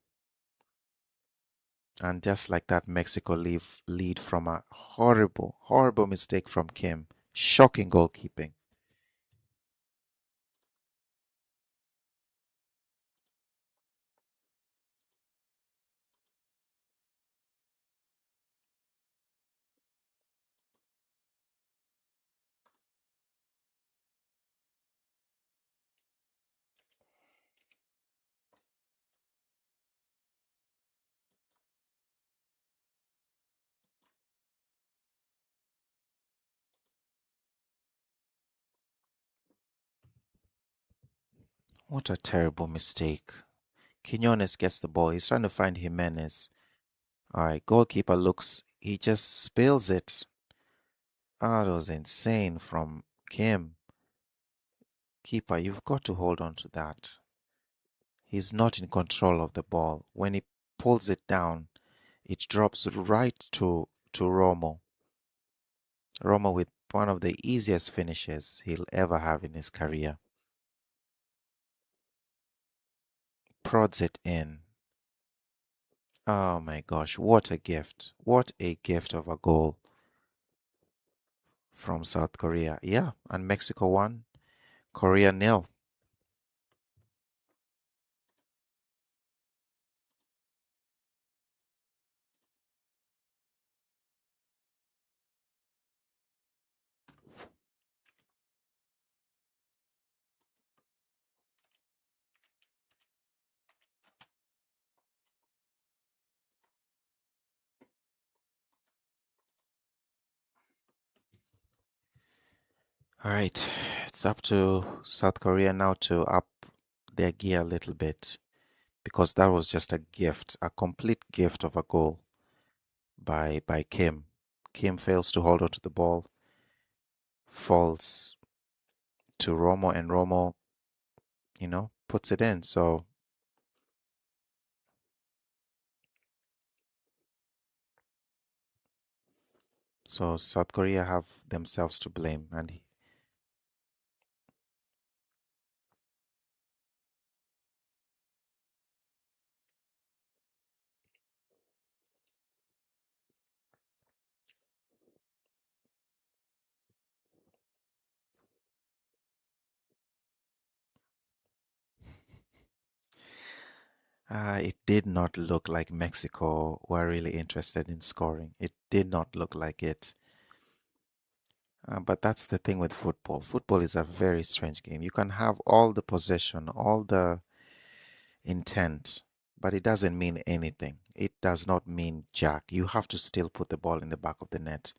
And just like that, Mexico lead from a horrible, horrible mistake from Kim. Shocking goalkeeping. What a terrible mistake. Quinones gets the ball. He's trying to find Jimenez. All right, goalkeeper looks, he just spills it. Ah, that was insane from Kim. Keeper, you've got to hold on to that. He's not in control of the ball. When he pulls it down, it drops right to Romo. Romo with one of the easiest finishes he'll ever have in his career. Prods it in. Oh my gosh, what a gift. What a gift of a goal from South Korea. Yeah, and Mexico won. Korea nil. All right, it's up to South Korea now to up their gear a little bit because that was just a gift, a complete gift of a goal by Kim. Kim fails to hold on to the ball, falls to Romo, and Romo, puts it in. So South Korea have themselves to blame, and it did not look like Mexico were really interested in scoring. It did not look like it. But that's the thing with football. Football is a very strange game. You can have all the possession, all the intent, but it doesn't mean anything. It does not mean jack. You have to still put the ball in the back of the net.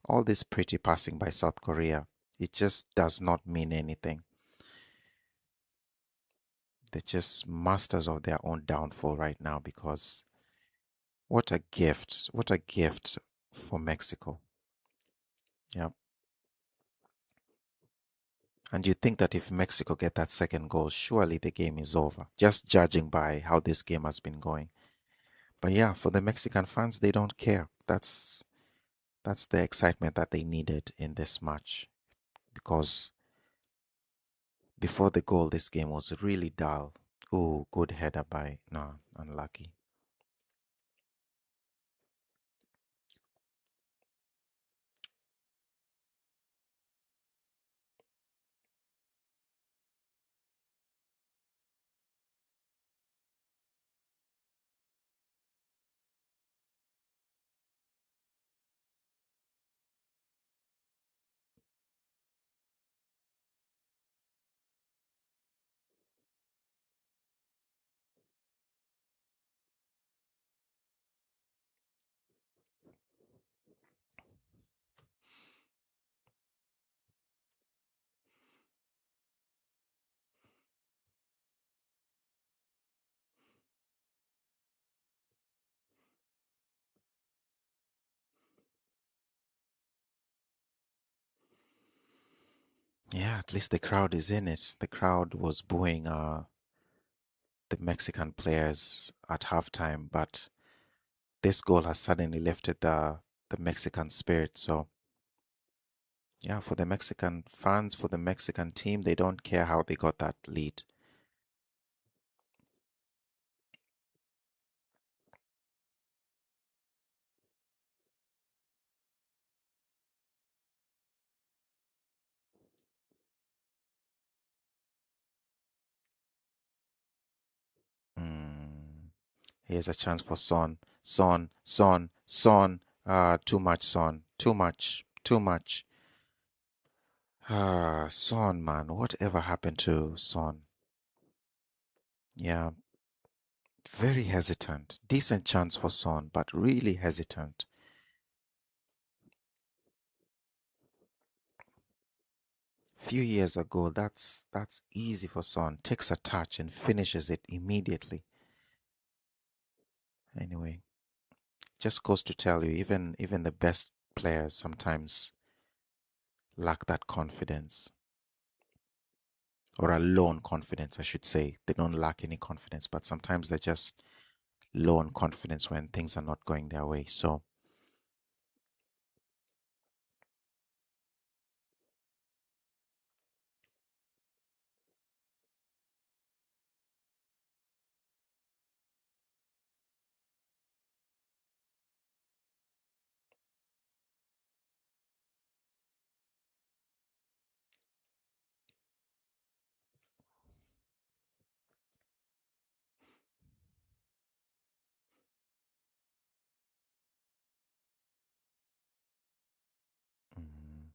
All this pretty passing by South Korea, it just does not mean anything. They're just masters of their own downfall right now because what a gift. What a gift for Mexico. Yeah. And you think that if Mexico get that second goal, surely the game is over, just judging by how this game has been going. But yeah, for the Mexican fans, they don't care. That's the excitement that they needed in this match because before the goal, this game was really dull. Oh, good header by, no, unlucky. Yeah, at least the crowd is in it. The crowd was booing the Mexican players at halftime, but this goal has suddenly lifted the Mexican spirit. So yeah, for the Mexican fans, for the Mexican team, they don't care how they got that lead. Mm. Here's a chance for Son. Son, Son, Son. Too much Son. Too much. Too much. Son, man. Whatever happened to Son? Yeah, very hesitant. Decent chance for Son, but really hesitant. few years ago, that's easy for Son. Takes a touch and finishes it immediately. Anyway, just goes to tell you, even the best players sometimes lack that confidence, or a low on confidence, I should say. They don't lack any confidence, but sometimes they're just low on confidence when things are not going their way. So, mm,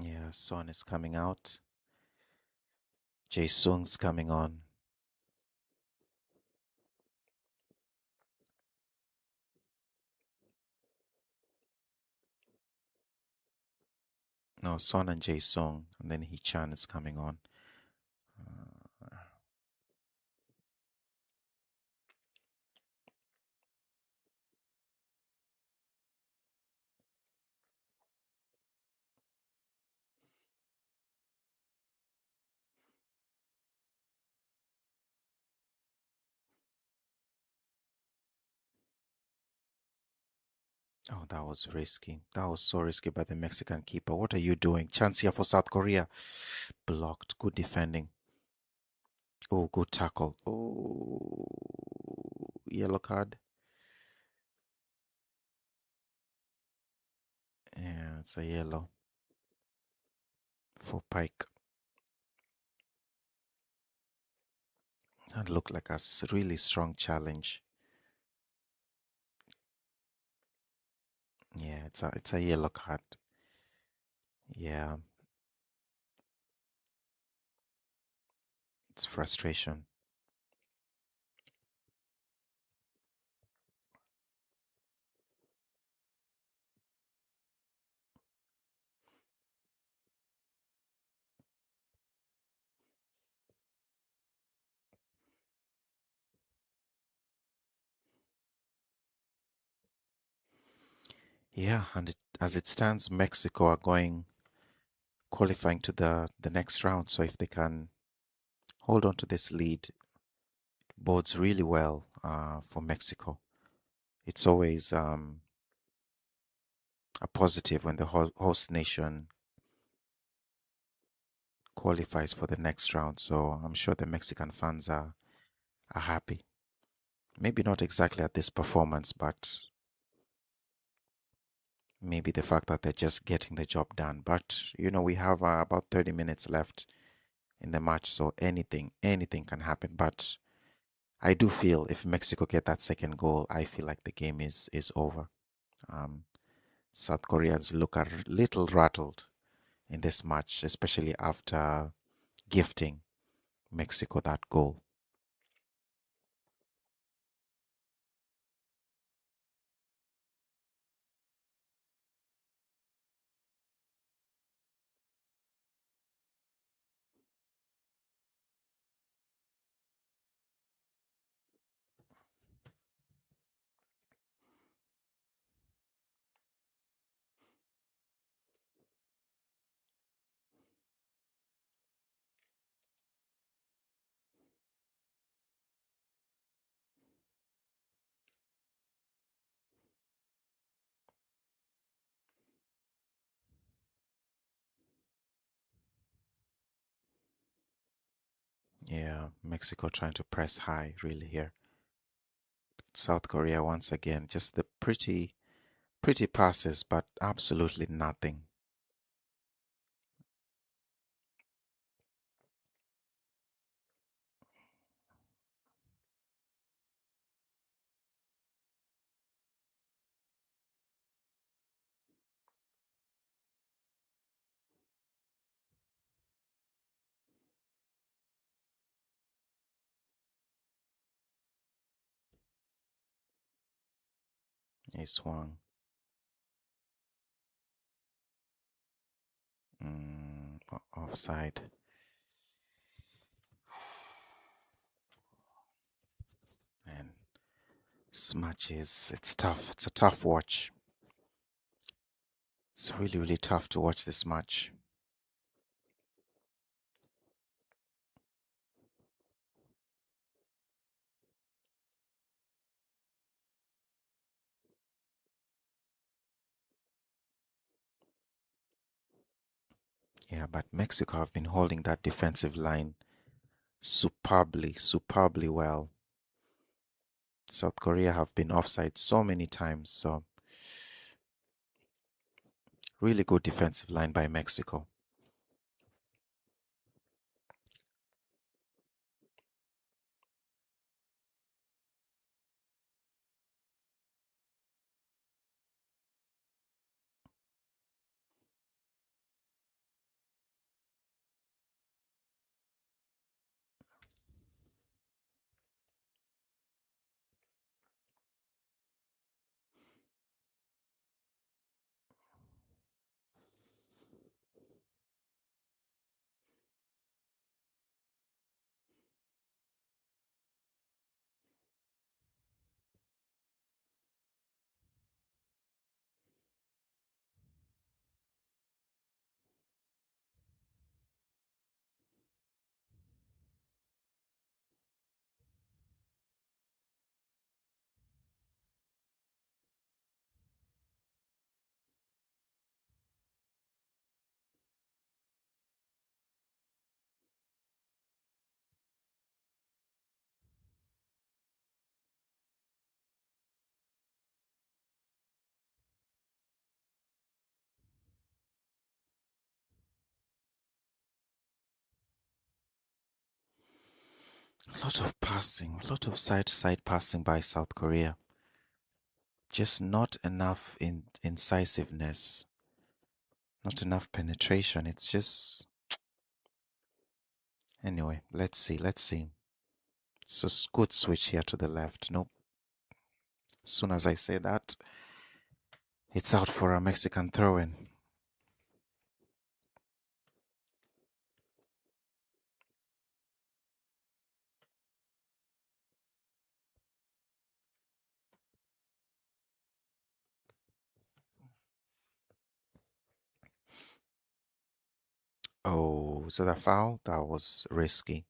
yeah, Son is coming out. Jae Sung's coming on. No, Son and Jae Sung, and then Hee Chan is coming on. Uh, Oh, that was risky. That was so risky by the Mexican keeper. What are you doing? Chance here for South Korea. Blocked. Good defending. Oh, good tackle. Oh, yellow card. Yeah, it's a yellow for Pike. That looked like a really strong challenge. Yeah, it's a yellow card. Yeah, it's frustration. Yeah, and as it stands, Mexico are going qualifying to the next round. So if they can hold on to this lead, bodes really well for Mexico. It's always a positive when the host nation qualifies for the next round. So I'm sure the Mexican fans are happy. Maybe not exactly at this performance, but maybe the fact that they're just getting the job done. But we have about 30 minutes left in the match, so anything can happen. But I do feel if Mexico get that second goal, I feel like the game is over. Um, South Koreans look a little rattled in this match, especially after gifting Mexico that goal. Yeah, Mexico trying to press high really here. South Korea once again, just the pretty passes, but absolutely nothing. He swung. Offside. And it's tough. It's a tough watch. It's really, really tough to watch this match. Yeah, but Mexico have been holding that defensive line superbly, superbly well. South Korea have been offside so many times, so really good defensive line by Mexico. A lot of passing, a lot of side-to-side passing by South Korea. Just not enough incisiveness, not enough penetration. It's just anyway. Let's see. Let's see. So good switch here to the left. Nope. As soon as I say that, it's out for a Mexican throw-in. Oh, is that a foul? That was risky.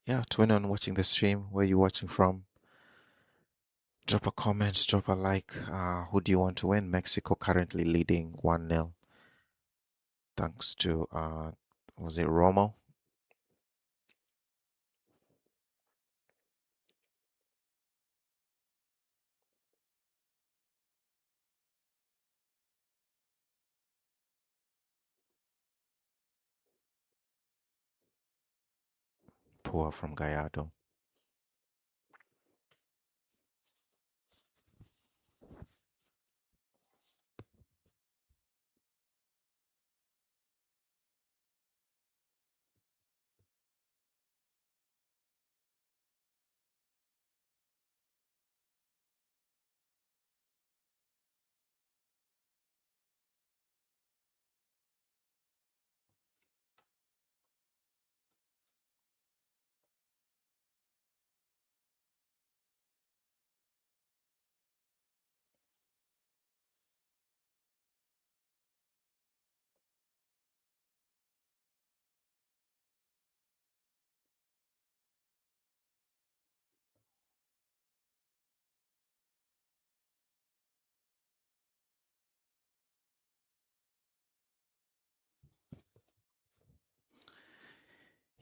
Yeah, to anyone watching the stream, where you watching from? Drop a comment, drop a like. Who do you want to win? Mexico currently leading 1-0. Thanks to, was it Romo? Poor from Gallardo.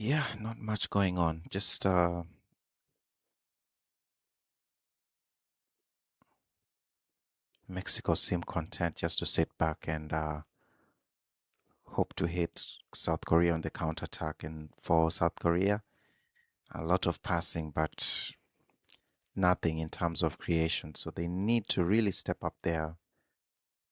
Yeah, not much going on. Just Mexico seem content just to sit back and hope to hit South Korea on the counterattack. And for South Korea, a lot of passing, but nothing in terms of creation. So they need to really step up their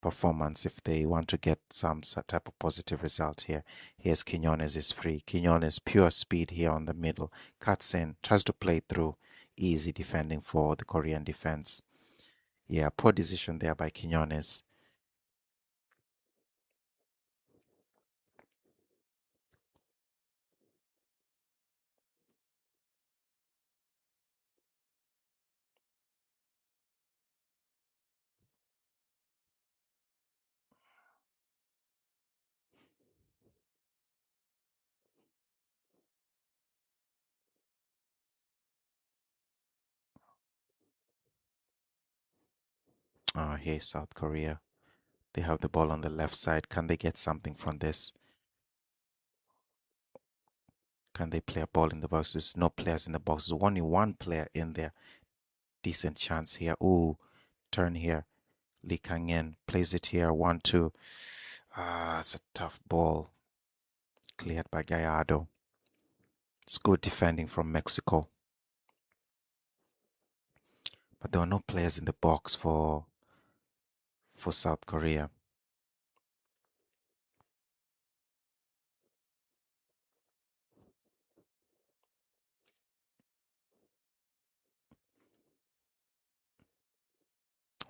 performance if they want to get some type of positive result here. Here's Quinones is free. Quinones pure speed here on the middle. Cuts in, tries to play through. Easy defending for the Korean defense. Yeah, poor decision there by Quinones. Here's South Korea. They have the ball on the left side. Can they get something from this? Can they play a ball in the box? There's no players in the box. There's only one player in there. Decent chance here. Ooh, turn here. Lee Kang-in plays it here. 1-2. It's a tough ball. Cleared by Gallardo. It's good defending from Mexico. But there were no players in the box for South Korea.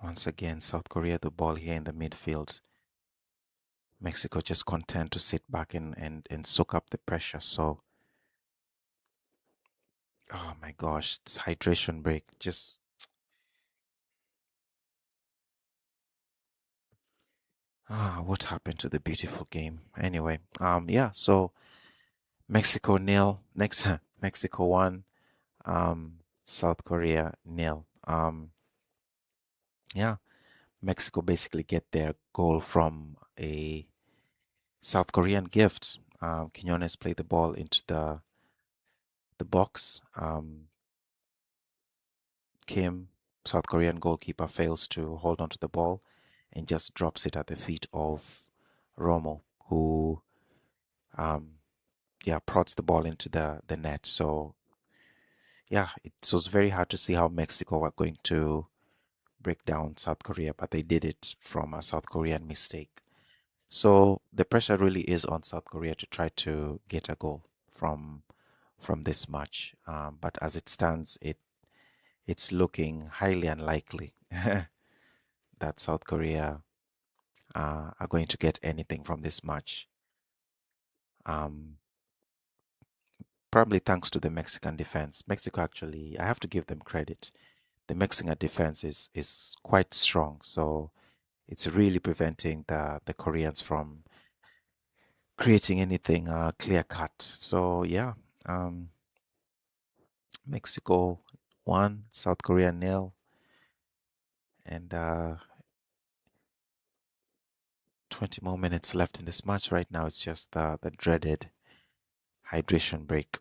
Once again, South Korea the ball here in the midfield. Mexico just content to sit back and soak up the pressure. So, oh my gosh, it's hydration break. Just, what happened to the beautiful game? Anyway, yeah, so Mexico nil. Next, Mexico 1, South Korea nil. Yeah, Mexico basically get their goal from a South Korean gift. Quinones played the ball into the box. Kim, South Korean goalkeeper, fails to hold on to the ball and just drops it at the feet of Romo, who yeah, prods the ball into the net. So yeah, it was very hard to see how Mexico were going to break down South Korea, but they did it from a South Korean mistake. So the pressure really is on South Korea to try to get a goal from this match. But as it stands, it's looking highly unlikely that South Korea are going to get anything from this match. Um, Probably thanks to the Mexican defense. Mexico actually, I have to give them credit. The Mexican defense is quite strong, so it's really preventing the Koreans from creating anything clear cut. So yeah, um, Mexico 1, South Korea nil, and 20 more minutes left in this match. Right now, it's just the dreaded hydration break.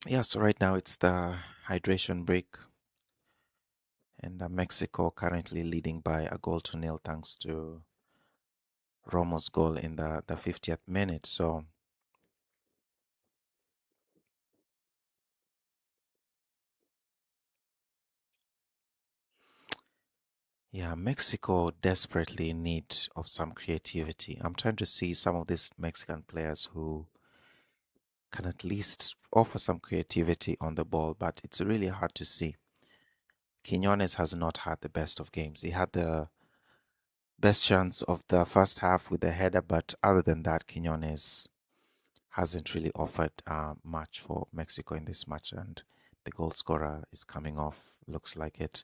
Yeah, so right now it's the hydration break, and Mexico currently leading by a goal to nil thanks to Romo's goal in the 50th minute. So yeah, Mexico desperately in need of some creativity. I'm trying to see some of these Mexican players who can at least offer some creativity on the ball, but it's really hard to see. Quinones has not had the best of games. He had the best chance of the first half with the header, but other than that, Quinones hasn't really offered much for Mexico in this match, and the goal scorer is coming off. Looks like it.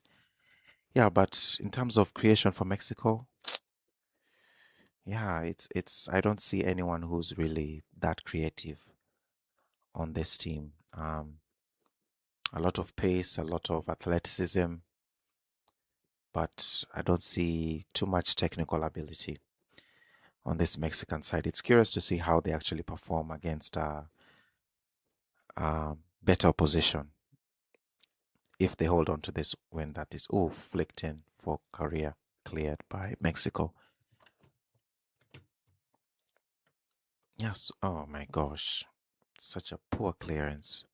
Yeah, but in terms of creation for Mexico, yeah, it's I don't see anyone who's really that creative on this team. A lot of pace, a lot of athleticism, but I don't see too much technical ability on this Mexican side. It's curious to see how they actually perform against better opposition if they hold on to this win that is, oh, flicked in for Korea, cleared by Mexico. Yes, oh my gosh, such a poor clearance.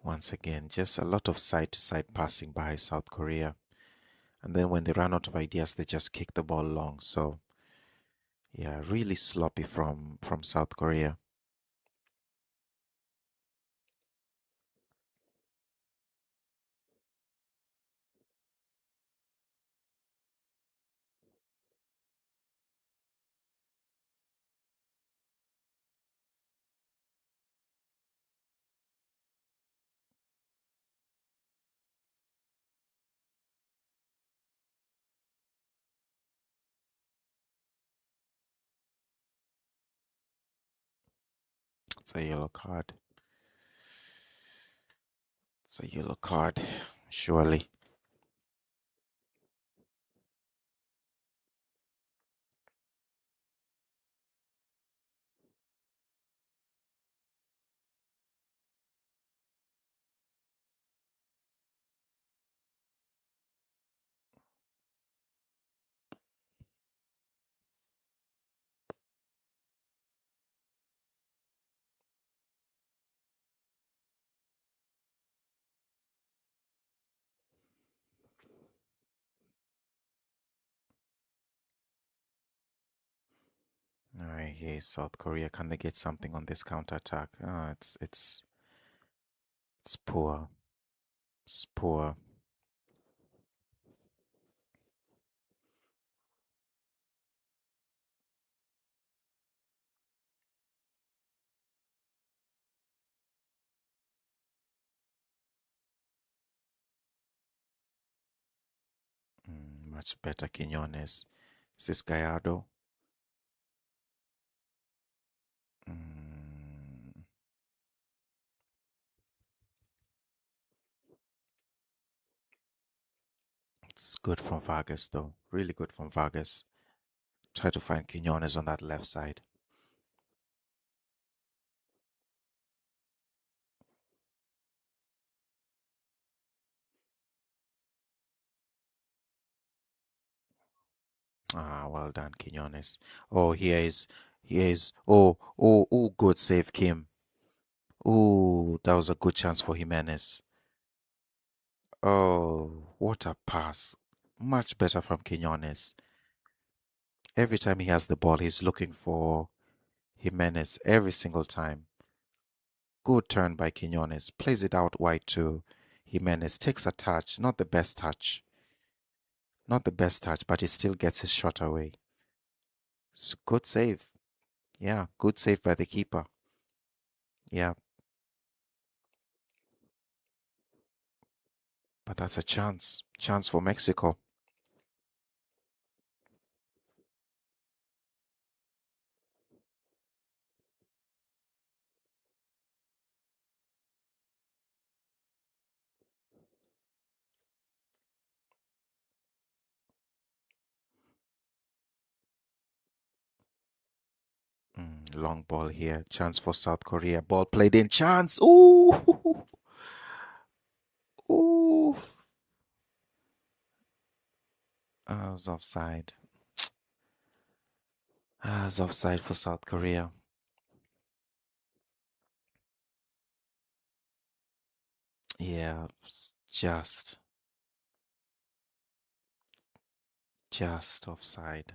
Once again, just a lot of side to side passing by South Korea. And then when they run out of ideas, they just kick the ball long. So yeah, really sloppy from South Korea. It's a yellow card. It's a yellow card, surely. I hear South Korea. Can they get something on this counter attack? It's poor. It's poor. Much better Quinones. Is this Gallardo? Mm, it's good from Vargas, though. Really good from Vargas. Try to find Quinones on that left side. Ah, well done, Quinones. Oh, here is. Oh, oh, oh, good save, Kim. Oh, that was a good chance for Jimenez. Oh, what a pass. Much better from Quinones. Every time he has the ball, he's looking for Jimenez every single time. Good turn by Quinones. Plays it out wide to Jimenez. Takes a touch. Not the best touch. Not the best touch, but he still gets his shot away. It's a good save. Yeah, good save by the keeper. Yeah, but that's a chance. Chance for Mexico. Long ball here. Chance for South Korea. Ball played in. Chance. Ooh. Ooh. It was offside. It was offside for South Korea. Yeah, just offside.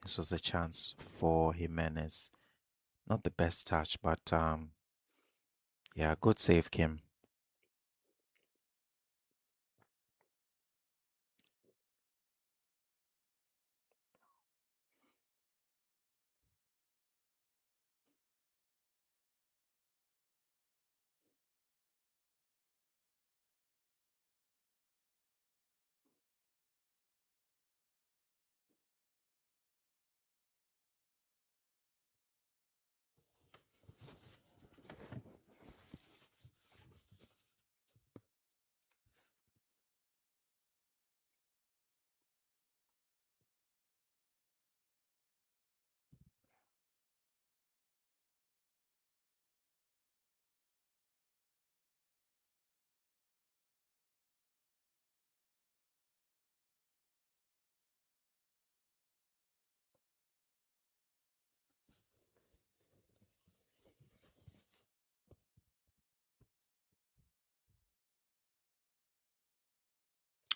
This was a chance for Jimenez. Not the best touch, but yeah, good save, Kim.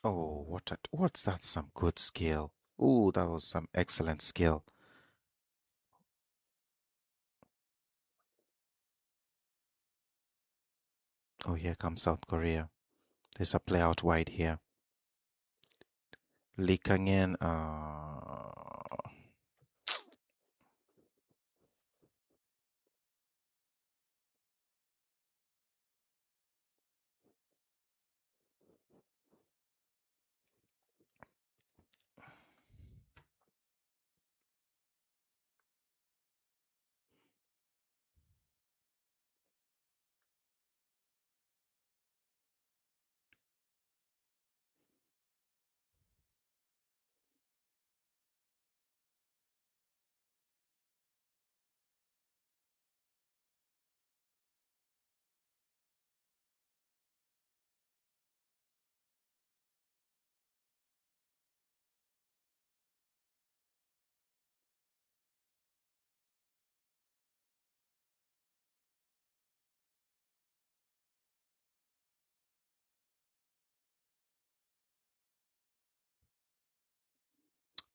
Oh, what's that? Some good skill. Oh, that was some excellent skill. Oh, here comes South Korea. There's a play out wide here. Lee Kang-in.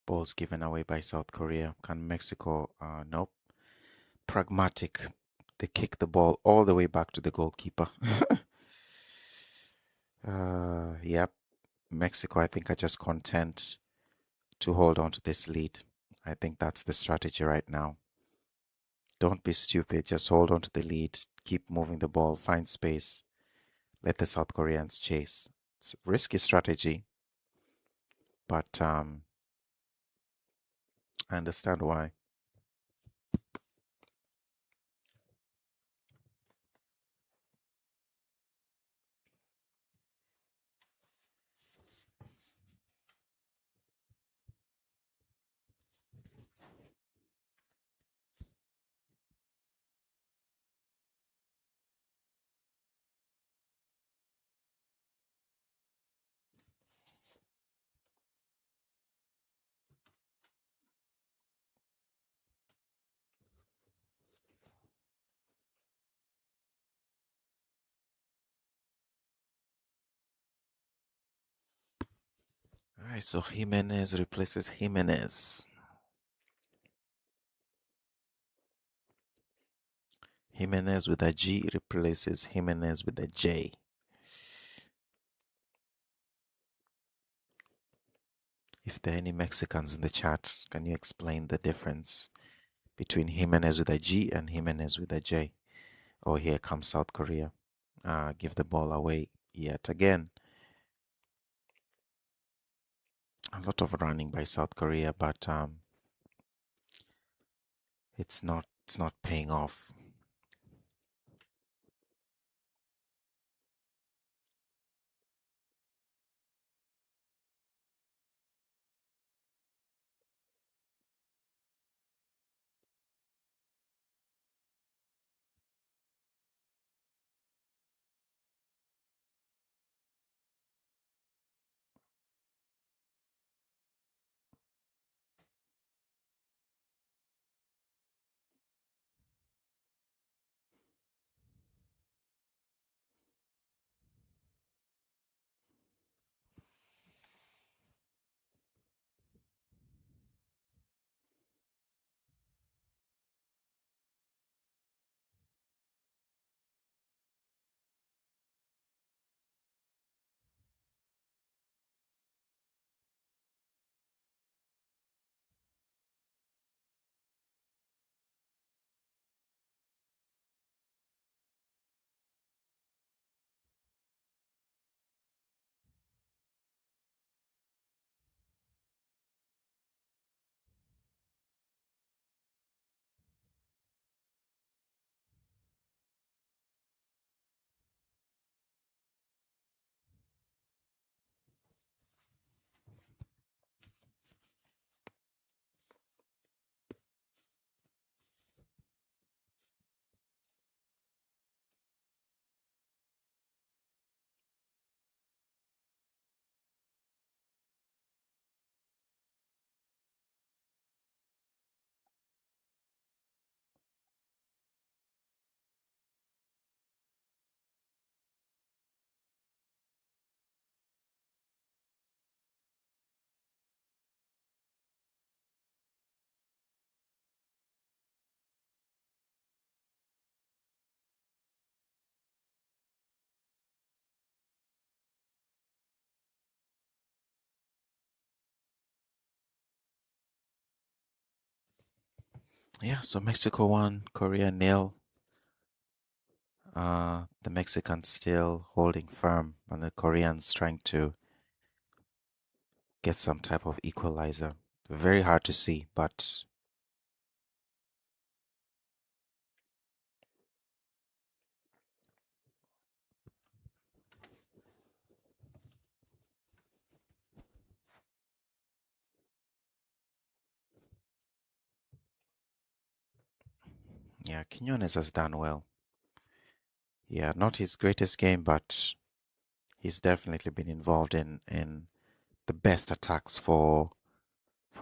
Balls given away by South Korea. Can Mexico? Nope. Pragmatic. They kick the ball all the way back to the goalkeeper. Yep. Mexico, I think, are just content to hold on to this lead. I think that's the strategy right now. Don't be stupid. Just hold on to the lead. Keep moving the ball. Find space. Let the South Koreans chase. It's a risky strategy, but I understand why. All right, so Jimenez replaces Jimenez. Jimenez with a G replaces Jimenez with a J. If there are any Mexicans in the chat, can you explain the difference between Jimenez with a G and Jimenez with a J? Oh, here comes South Korea. Give the ball away yet again. A lot of running by South Korea, but it's not It's not paying off. Yeah, so Mexico won, Korea nil. The Mexicans still holding firm, and the Koreans trying to get some type of equalizer. Very hard to see, but yeah, Quinones has done well. Yeah, not his greatest game, but he's definitely been involved in the best attacks for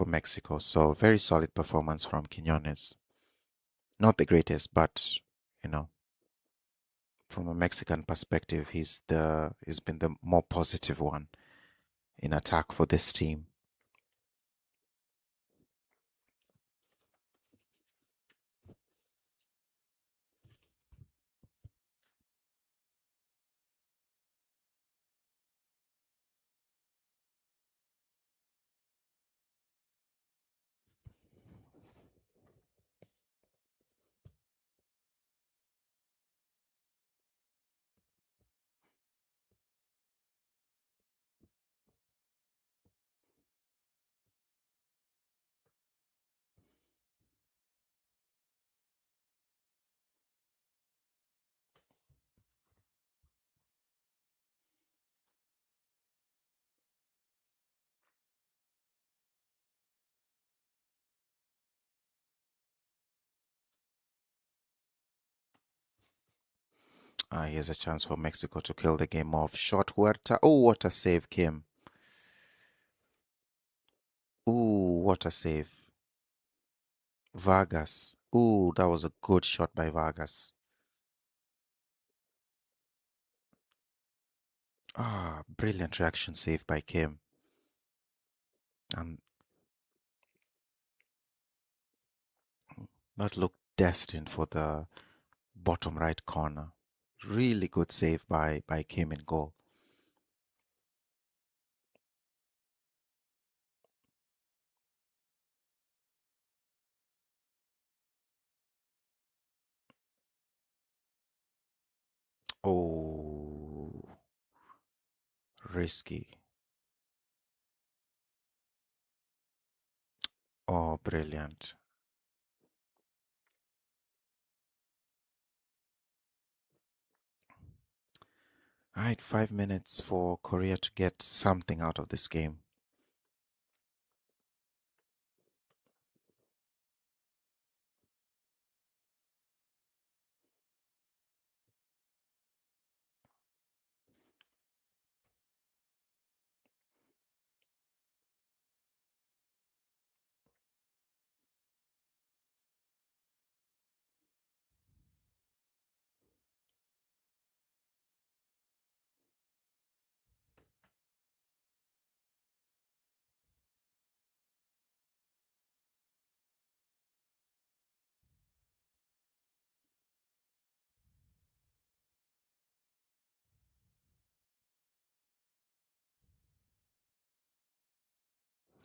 Mexico. So very solid performance from Quinones. Not the greatest, but you know, from a Mexican perspective, he's been the more positive one in attack for this team. Here's a chance for Mexico to kill the game off. Shot Huerta. Oh, what a save, Kim. Ooh, what a save. Vargas. Ooh, that was a good shot by Vargas. Brilliant reaction save by Kim. And that looked destined for the bottom right corner. Really good save by Kim in goal. Oh, risky. Oh, brilliant. All right, 5 minutes for Korea to get something out of this game.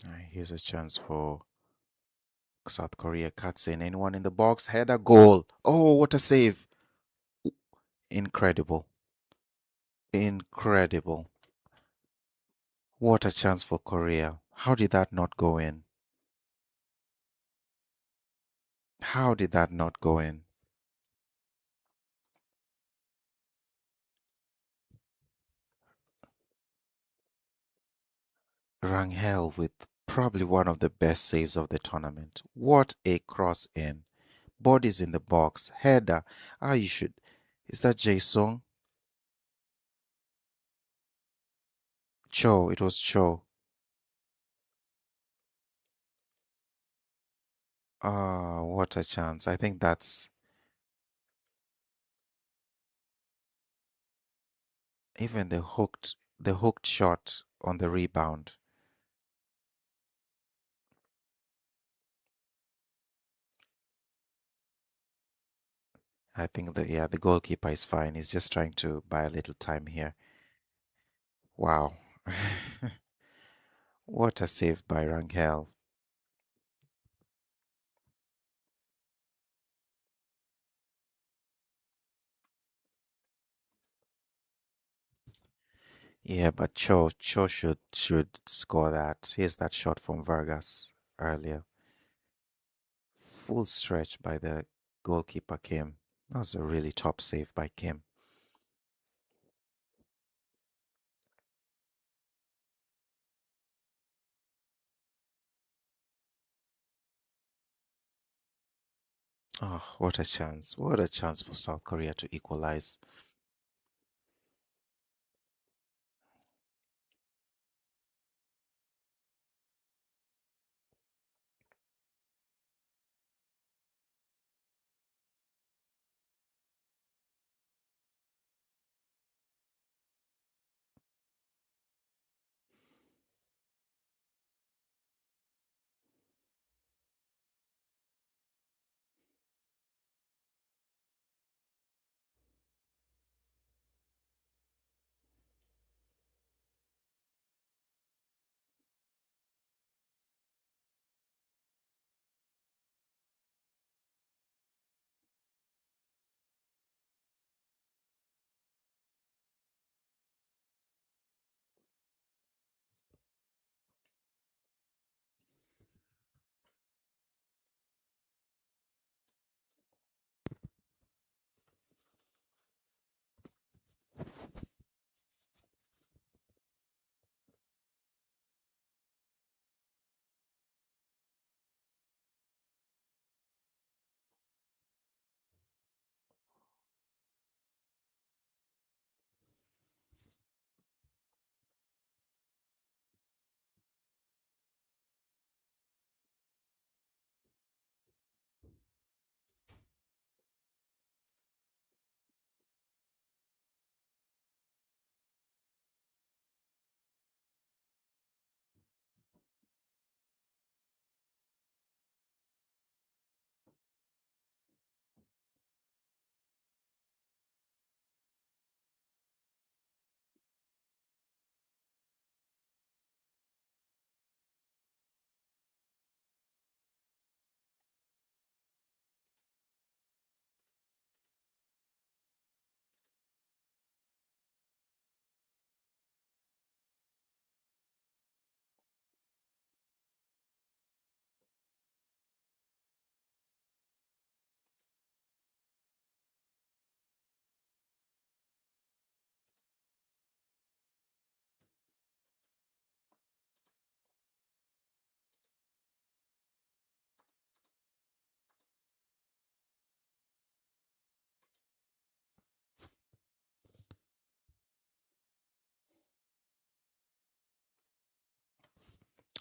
All right, here's a chance for South Korea. Cuts in. Anyone in the box? Header goal. Oh, what a save! Incredible. Incredible. What a chance for Korea. How did that not go in? How did that not go in? Rangel with probably one of the best saves of the tournament. What a cross in. Bodies in the box. Header. Ah, you should. Is that Jason? Cho. It was Cho. Ah, what a chance. I think that's even the hooked shot on the rebound. I think the goalkeeper is fine. He's just trying to buy a little time here. Wow. What a save by Rangel. Yeah, but Cho should score that. Here's that shot from Vargas earlier. Full stretch by the goalkeeper Kim. That was a really top save by Kim. Oh, what a chance. What a chance for South Korea to equalize.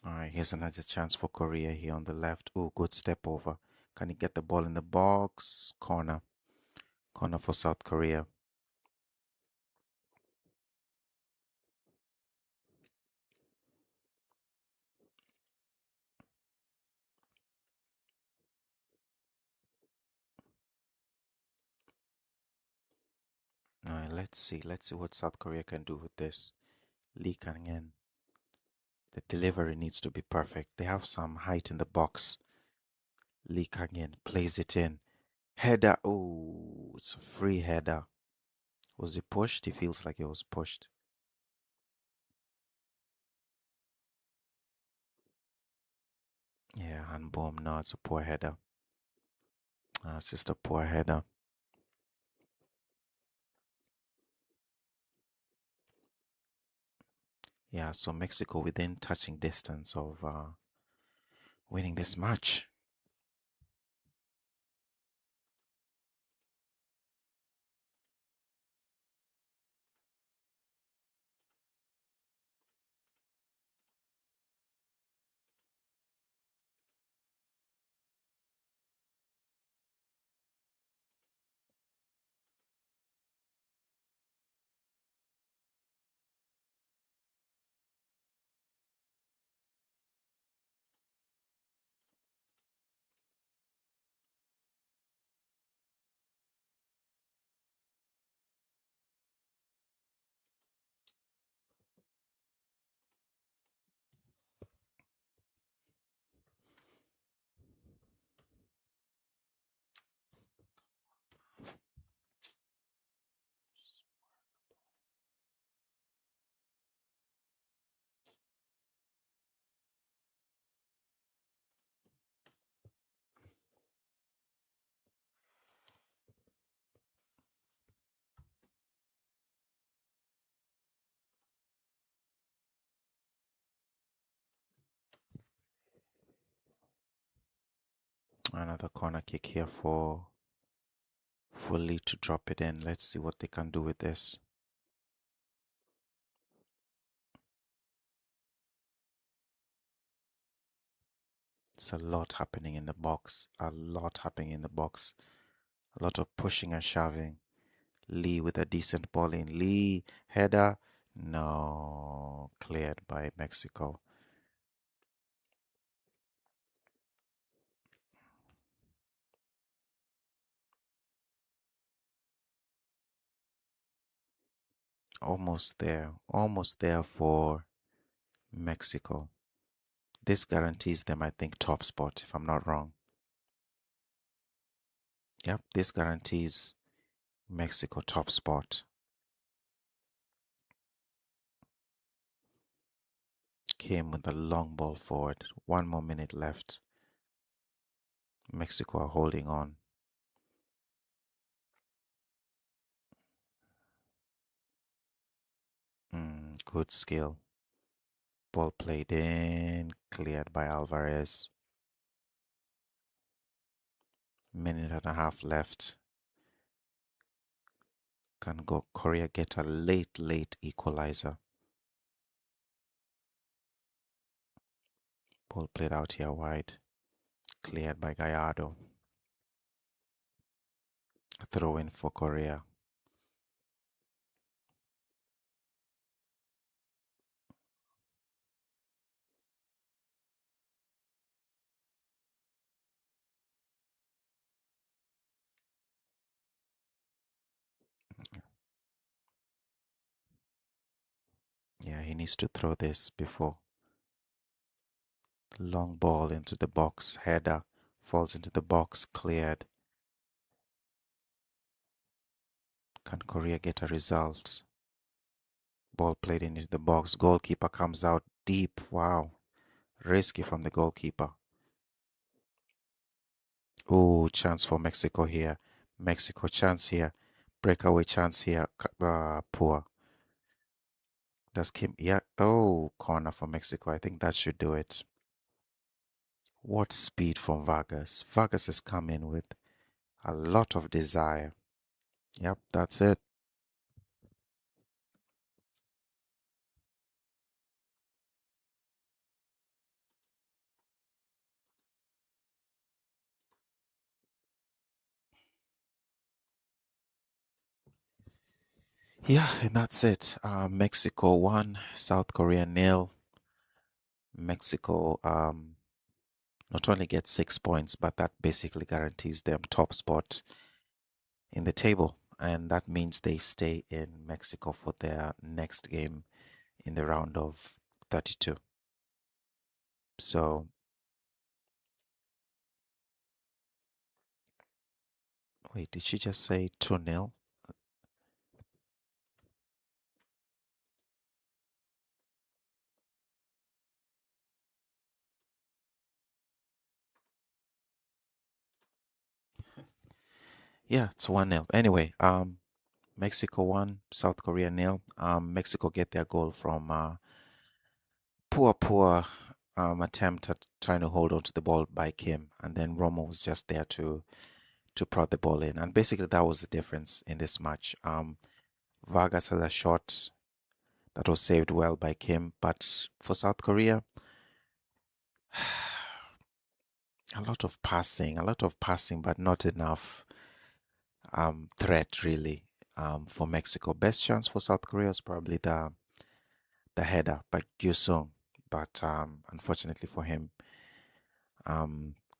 All right, here's another chance for Korea here on the left. Oh, good step over. Can he get the ball in the box? Corner. Corner for South Korea. All right, let's see. Let's see what South Korea can do with this. Lee Kang-in. The delivery needs to be perfect. They have some height in the box. Lee Kang-in plays it in. Header. Oh, it's a free header. Was he pushed? He feels like he was pushed. Yeah, and boom. No, it's a poor header. It's just a poor header. Yeah, so Mexico within touching distance of winning this match. Another corner kick here for Lee to drop it in. Let's see what they can do with this. It's a lot happening in the box. A lot happening in the box. A lot of pushing and shoving. Lee with a decent ball in. Lee, header. No, cleared by Mexico. Almost there for Mexico. This guarantees them, I think, top spot, if I'm not wrong. Yep, this guarantees Mexico top spot. Came with a long ball forward. 1 more minute left. Mexico are holding on. Good skill. Ball played in, cleared by Alvarez. Minute and a half left. Can go Korea get a late equalizer? Ball played out here wide. Cleared by Gallardo. Throw in for Korea. Yeah, he needs to throw this before. Long ball into the box. Header falls into the box. Cleared. Can Korea get a result? Ball played into the box. Goalkeeper comes out deep. Wow. Risky from the goalkeeper. Oh, chance for Mexico here. Mexico chance here. Breakaway chance here. Poor. Does Kim? Yeah. Oh, corner for Mexico. I think that should do it. What speed from Vargas. Vargas has come in with a lot of desire. Yep, that's it. Yeah, and that's it. Mexico won, South Korea nil. Mexico not only gets 6 points, but that basically guarantees them top spot in the table. And that means they stay in Mexico for their next game in the round of 32. So, wait, did she just say 2-0? Yeah, it's 1-0. Anyway, Mexico won, South Korea nil. Mexico get their goal from poor attempt at trying to hold on to the ball by Kim, and then Romo was just there to prod the ball in, and basically that was the difference in this match. Vargas had a shot that was saved well by Kim, but for South Korea, a lot of passing, but not enough threat really for Mexico. Best chance for South Korea was probably the header by Gyusung, but unfortunately for him,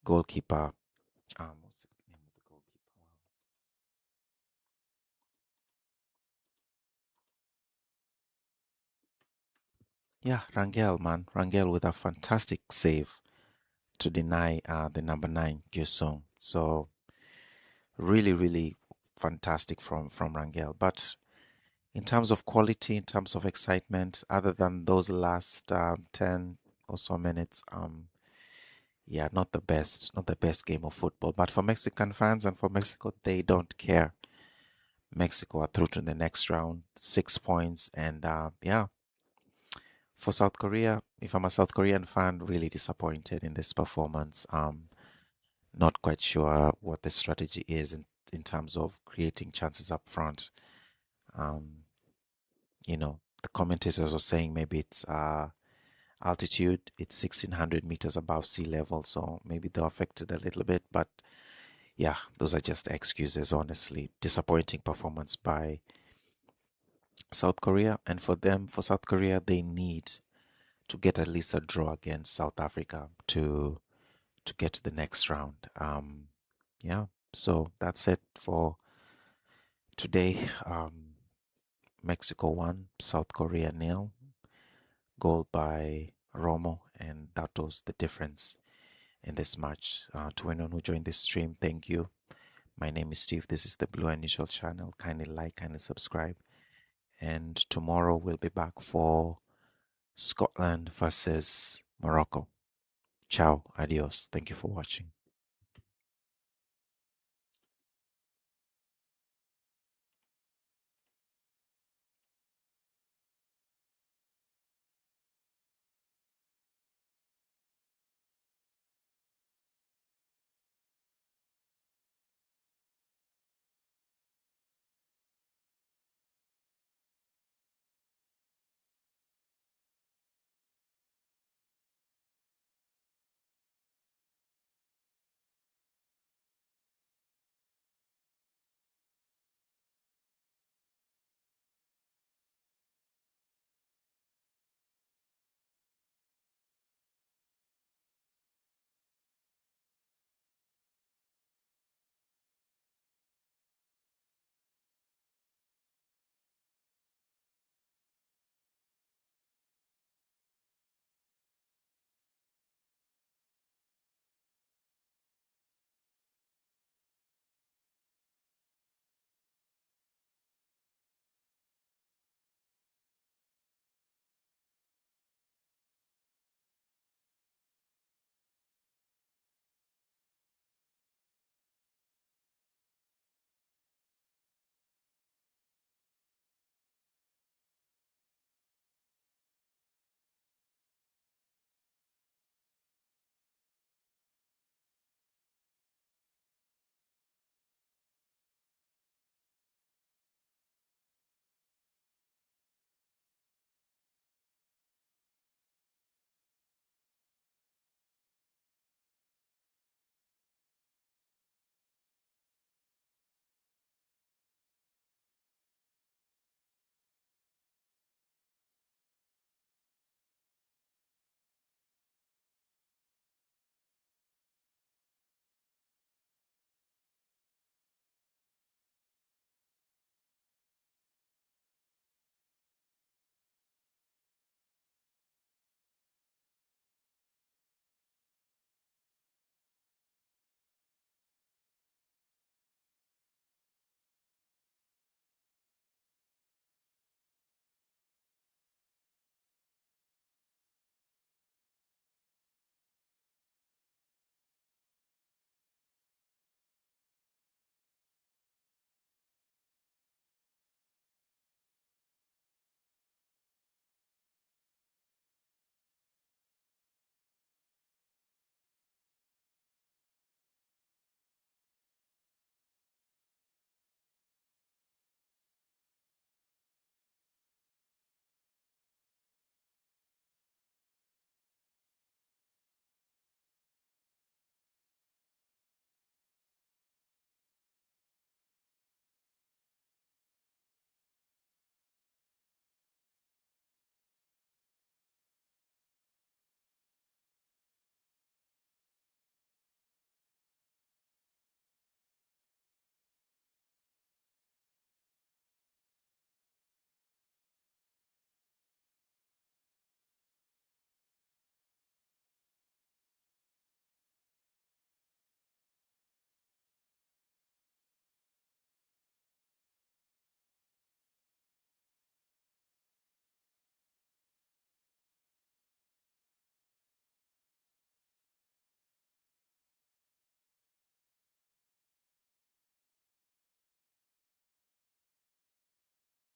goalkeeper, what's the name of the goalkeeper? Yeah, Rangel, man, Rangel with a fantastic save to deny the number 9 Gyusung. So really fantastic from Rangel. But in terms of quality, in terms of excitement, other than those last 10 or so minutes, yeah, not the best game of football. But for Mexican fans and for Mexico, they don't care. Mexico are through to the next round, 6 points, and yeah, for South Korea, if I'm a South Korean fan, really disappointed in this performance. Not quite sure what the strategy is in terms of creating chances up front. Um, the commentators were saying maybe it's altitude, it's 1600 meters above sea level, so maybe they're affected a little bit. But yeah, those are just excuses, honestly. Disappointing performance by South Korea. And for them, for South Korea, they need to get at least a draw against South Africa to get to the next round. Yeah, so that's it for today. Mexico won, South Korea nil. Goal by Romo, and that was the difference in this match. To anyone who joined this stream, thank you. My name is Steve. This is the Blue Initial channel. Kindly like, kindly subscribe. And tomorrow we'll be back for Scotland versus Morocco. Ciao, adios. Thank you for watching.